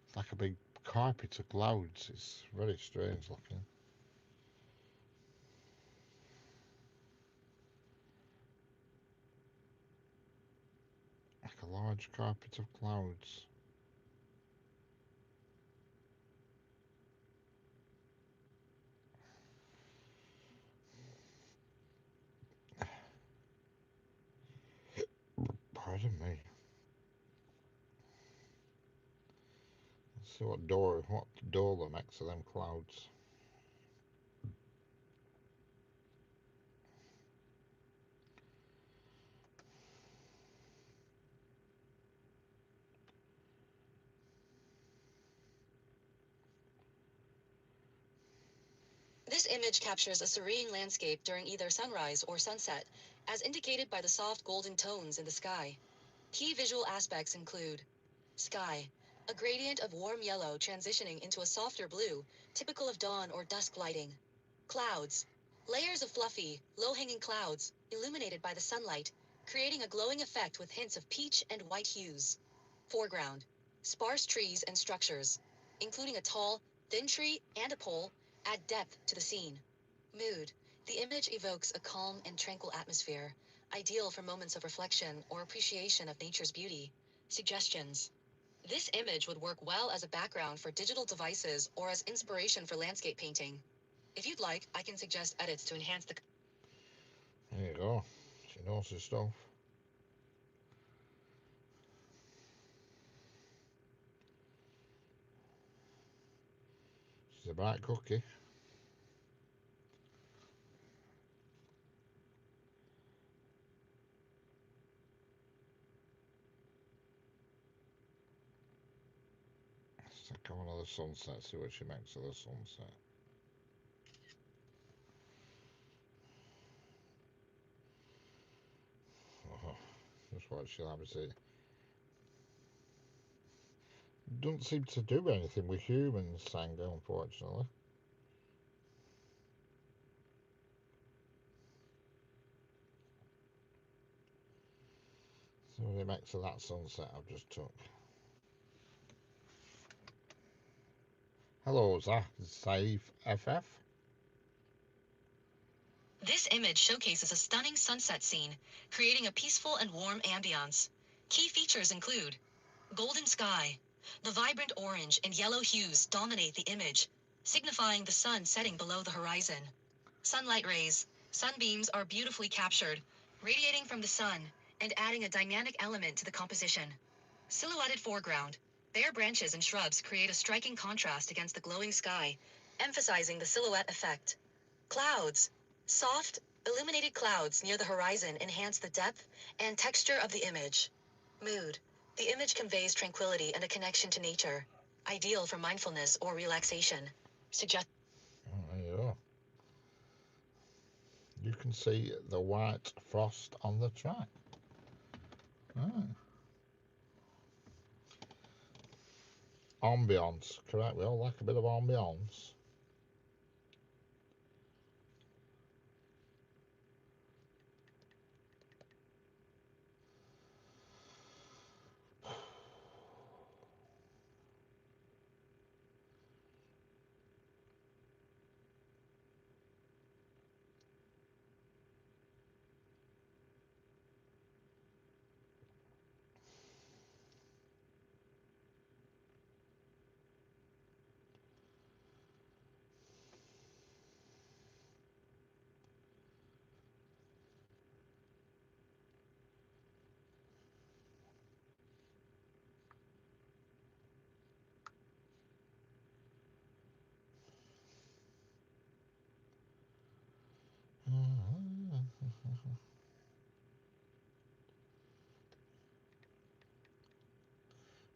It's like a big carpet of clouds. It's very strange looking. Like a large carpet of clouds. Pardon me. Let's see what door there makes of them clouds. This image captures a serene landscape during either sunrise or sunset, as indicated by the soft golden tones in the sky. Key visual aspects include sky, a gradient of warm yellow transitioning into a softer blue, typical of dawn or dusk lighting. Clouds, layers of fluffy, low-hanging clouds, illuminated by the sunlight, creating a glowing effect with hints of peach and white hues. Foreground, sparse trees and structures, including a tall, thin tree and a pole, add depth to the scene. Mood, the image evokes a calm and tranquil atmosphere, ideal for moments of reflection or appreciation of nature's beauty. Suggestions. This image would work well as a background for digital devices or as inspiration for landscape painting. If you'd like, I can suggest edits to enhance the... There you go. She knows her stuff. She's a bright cookie. Let's take one of the sunset, see what she makes of the sunset. Oh, just what she'll have to see. Doesn't seem to do anything with humans, Sangha, unfortunately. See what it makes of that sunset I've just took. Hello, Saif FF. This image showcases a stunning sunset scene, creating a peaceful and warm ambiance. Key features include golden sky. The vibrant orange and yellow hues dominate the image, signifying the sun setting below the horizon. Sunlight rays. Sunbeams are beautifully captured, radiating from the sun and adding a dynamic element to the composition. Silhouetted foreground. Bare branches and shrubs create a striking contrast against the glowing sky, emphasizing the silhouette effect. Clouds. Soft, illuminated clouds near the horizon enhance the depth and texture of the image. Mood. The image conveys tranquility and a connection to nature, ideal for mindfulness or relaxation. Suggest. Oh, there you go. You can see the white frost on the track. Ah. Ambience, correct. We all like a bit of ambience.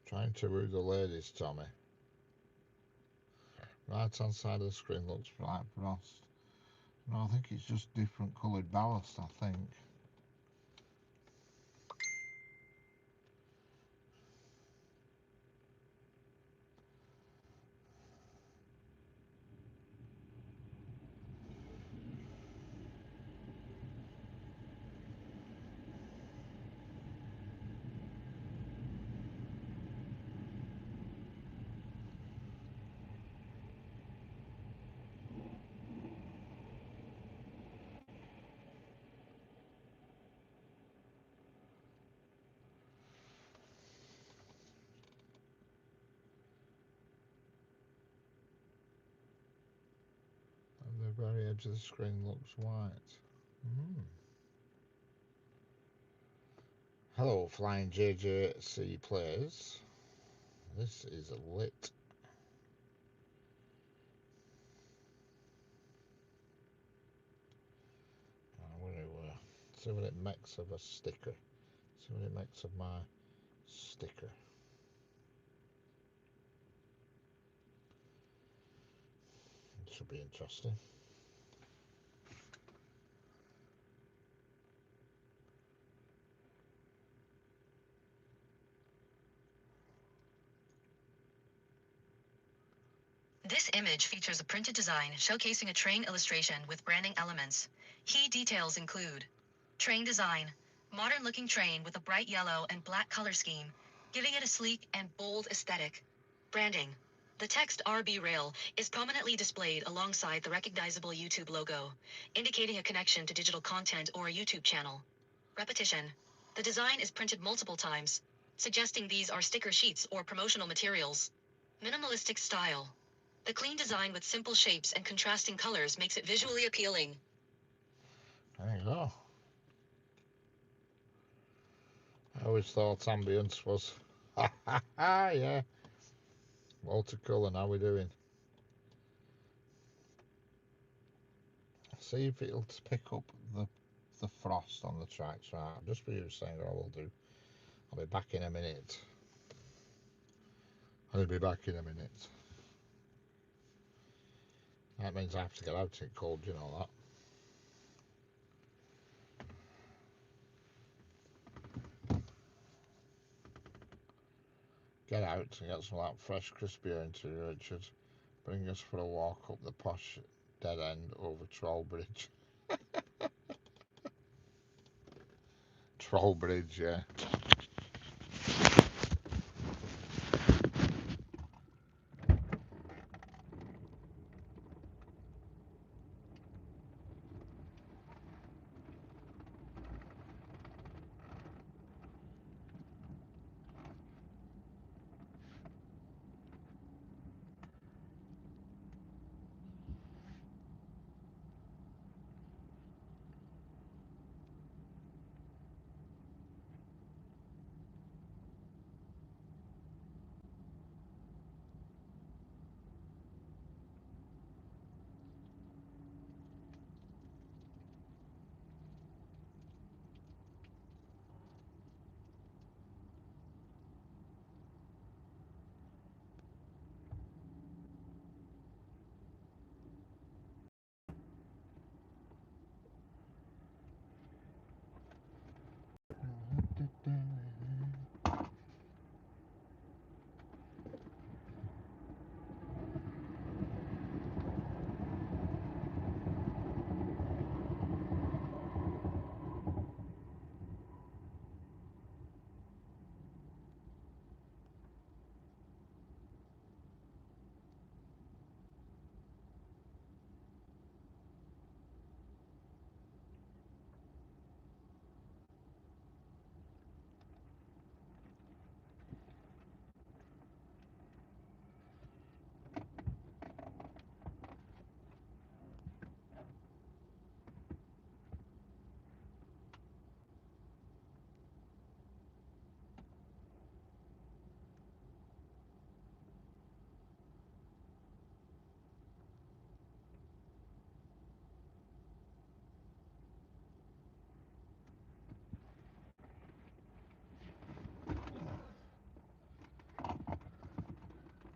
Trying to woo the ladies, Tommy. Right hand side of the screen looks like frost. No, I think it's just different coloured ballast, I think. And the very edge of the screen looks white. Hello, Flying JJC Players. This is lit. I'm going to see what it makes of a sticker. See what it makes of my sticker. It should be interesting. This image features a printed design showcasing a train illustration with branding elements. Key details include train design, modern-looking train with a bright yellow and black color scheme, giving it a sleek and bold aesthetic. Branding. The text RB Rail is prominently displayed alongside the recognizable YouTube logo, indicating a connection to digital content or a YouTube channel. Repetition. The design is printed multiple times, suggesting these are sticker sheets or promotional materials. Minimalistic style. The clean design with simple shapes and contrasting colors makes it visually appealing. There you go. I always thought ambience was, yeah, watercolour. How we doing? See if it'll pick up the frost on the tracks. Right, just for you saying what I will do. I'll be back in a minute. I'll be back in a minute. That means I have to get out in cold, you know that. Get out and get some of that fresh, crisp air into you, Richard. Bring us for a walk up the posh dead end over Trollbridge. Trollbridge, yeah.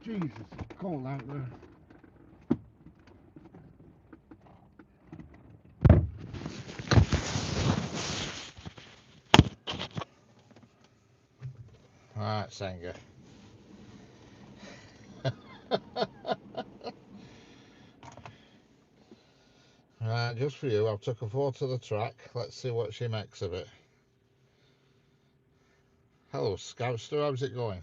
Jesus, it's cold out there. Right, Sanger. Right, just for you, I've took a photo of the track. Let's see what she makes of it. Hello, Scoutster, how's it going?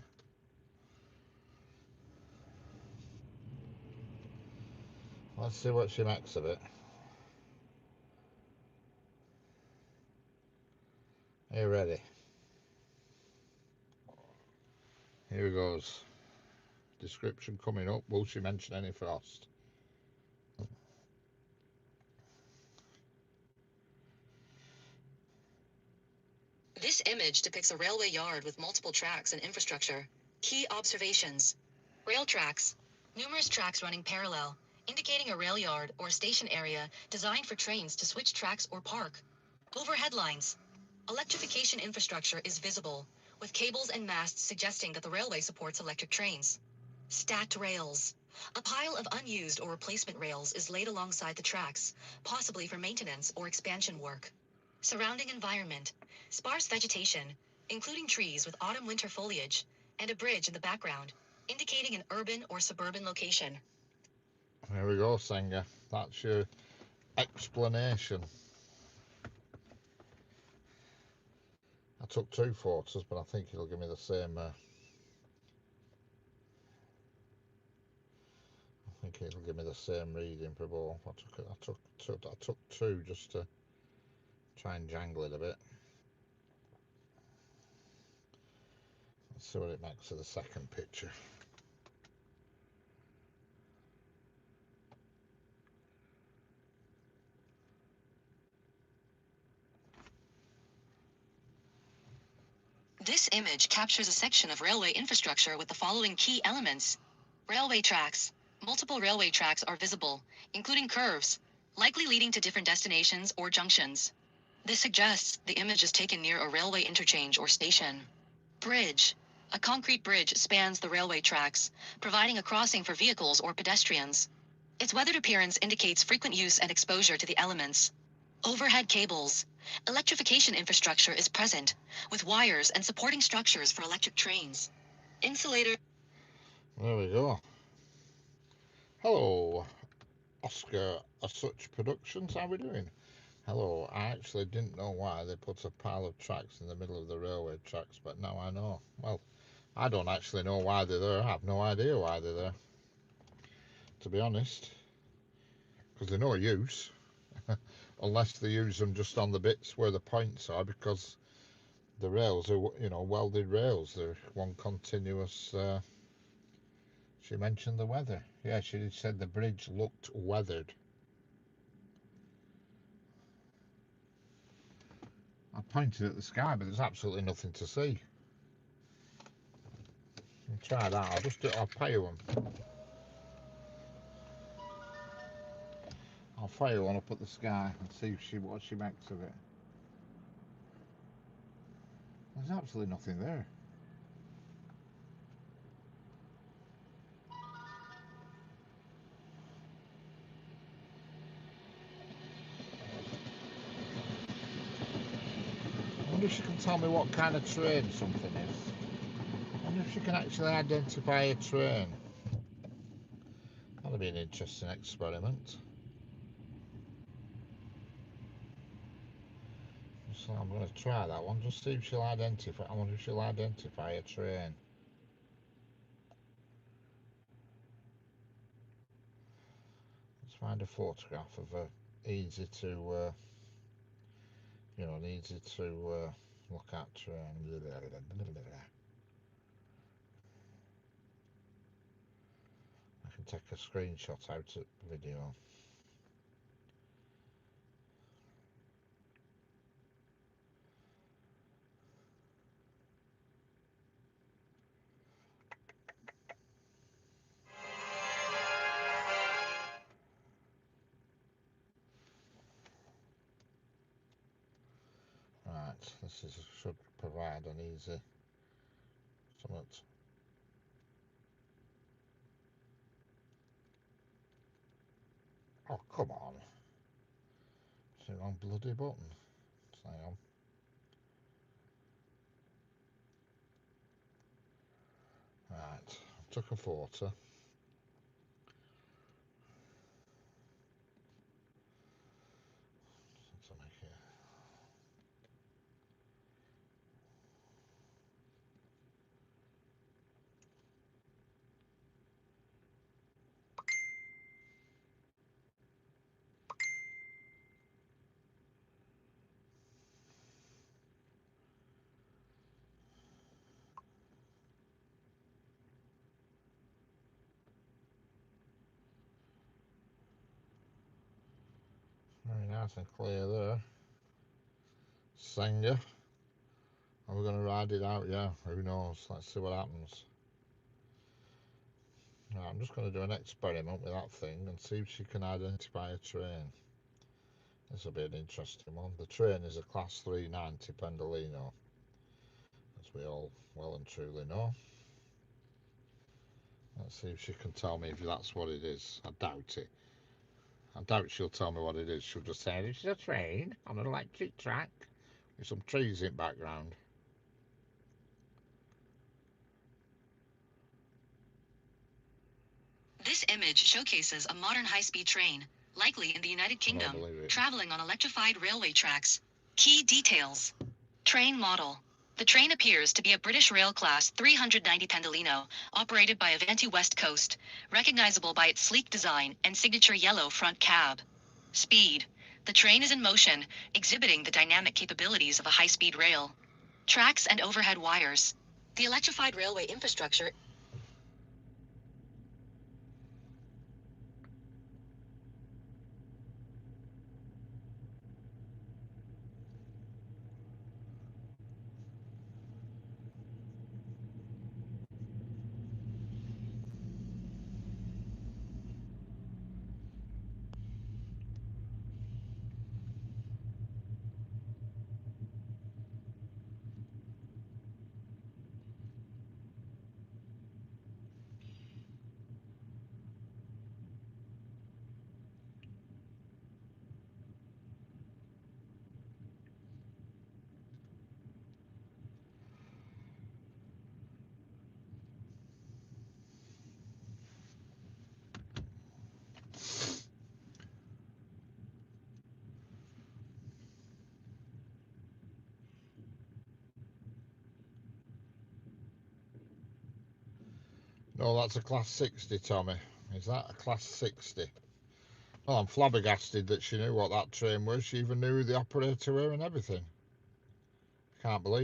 Let's see what she makes of it. Are you ready? Here goes. Description coming up. Will she mention any frost? This image depicts a railway yard with multiple tracks and infrastructure. Key observations. Rail tracks. Numerous tracks running parallel, indicating a rail yard or station area designed for trains to switch tracks or park. Overhead lines. Electrification infrastructure is visible, with cables and masts suggesting that the railway supports electric trains. Stacked rails. A pile of unused or replacement rails is laid alongside the tracks, possibly for maintenance or expansion work. Surrounding environment. Sparse vegetation, including trees with autumn-winter foliage, and a bridge in the background, indicating an urban or suburban location. There we go, Sanger. That's your explanation. I took 2 photos, but I think it'll give me the same. I think it'll give me the same reading for both. I took 2 just to try and jangle it a bit. Let's see what it makes of the second picture. This image captures a section of railway infrastructure with the following key elements. Railway tracks. Multiple railway tracks are visible, including curves, likely leading to different destinations or junctions. This suggests the image is taken near a railway interchange or station. Bridge. A concrete bridge spans the railway tracks, providing a crossing for vehicles or pedestrians. Its weathered appearance indicates frequent use and exposure to the elements. Overhead cables. Electrification infrastructure is present, with wires and supporting structures for electric trains. Insulator. There we go. Hello, Oscar as such productions. How are we doing? Hello. I actually didn't know why they put a pile of tracks in the middle of the railway tracks, but now I know. Well, I don't actually know why they're there. I have no idea why they're there, to be honest, because they're no use unless they use them just on the bits where the points are, because the rails are, welded rails. They're one continuous. She mentioned the weather. Yeah, she said the bridge looked weathered. I pointed at the sky, but there's absolutely nothing to see. I'll try that. I'll fire one. I'll fire one up at the sky and see what she makes of it. There's absolutely nothing there. I wonder if she can tell me what kind of train something is. I wonder if she can actually identify a train. That'll be an interesting experiment. So I'm going to try that one, just see if she'll identify. I wonder if she'll identify a train. Let's find a photograph of a easy to, look at train. I can take a screenshot out of video. Right, should provide an easy somewhat. Oh, come on. It's the wrong bloody button. Hang on. Right, I took a photo. To make it. Very nice and clear there. Singer. Are we going to ride it out? Yeah, who knows? Let's see what happens. Right, I'm just going to do an experiment with that thing and see if she can identify a train. This will be an interesting one. The train is a Class 390 Pendolino, as we all well and truly know. Let's see if she can tell me if that's what it is. I doubt it. I doubt she'll tell me what it is. She'll just say, this is a train on an electric track with some trees in the background. This image showcases a modern high-speed train, likely in the United Kingdom, traveling on electrified railway tracks. Key details. Train model. The train appears to be a British Rail Class 390 Pendolino, operated by Avanti West Coast, recognizable by its sleek design and signature yellow front cab. Speed. The train is in motion, exhibiting the dynamic capabilities of a high-speed rail. Tracks and overhead wires. The electrified railway infrastructure. No, that's a Class 60, Tommy. Is that a Class 60? Well, I'm flabbergasted that she knew what that train was. She even knew who the operator were and everything. Can't believe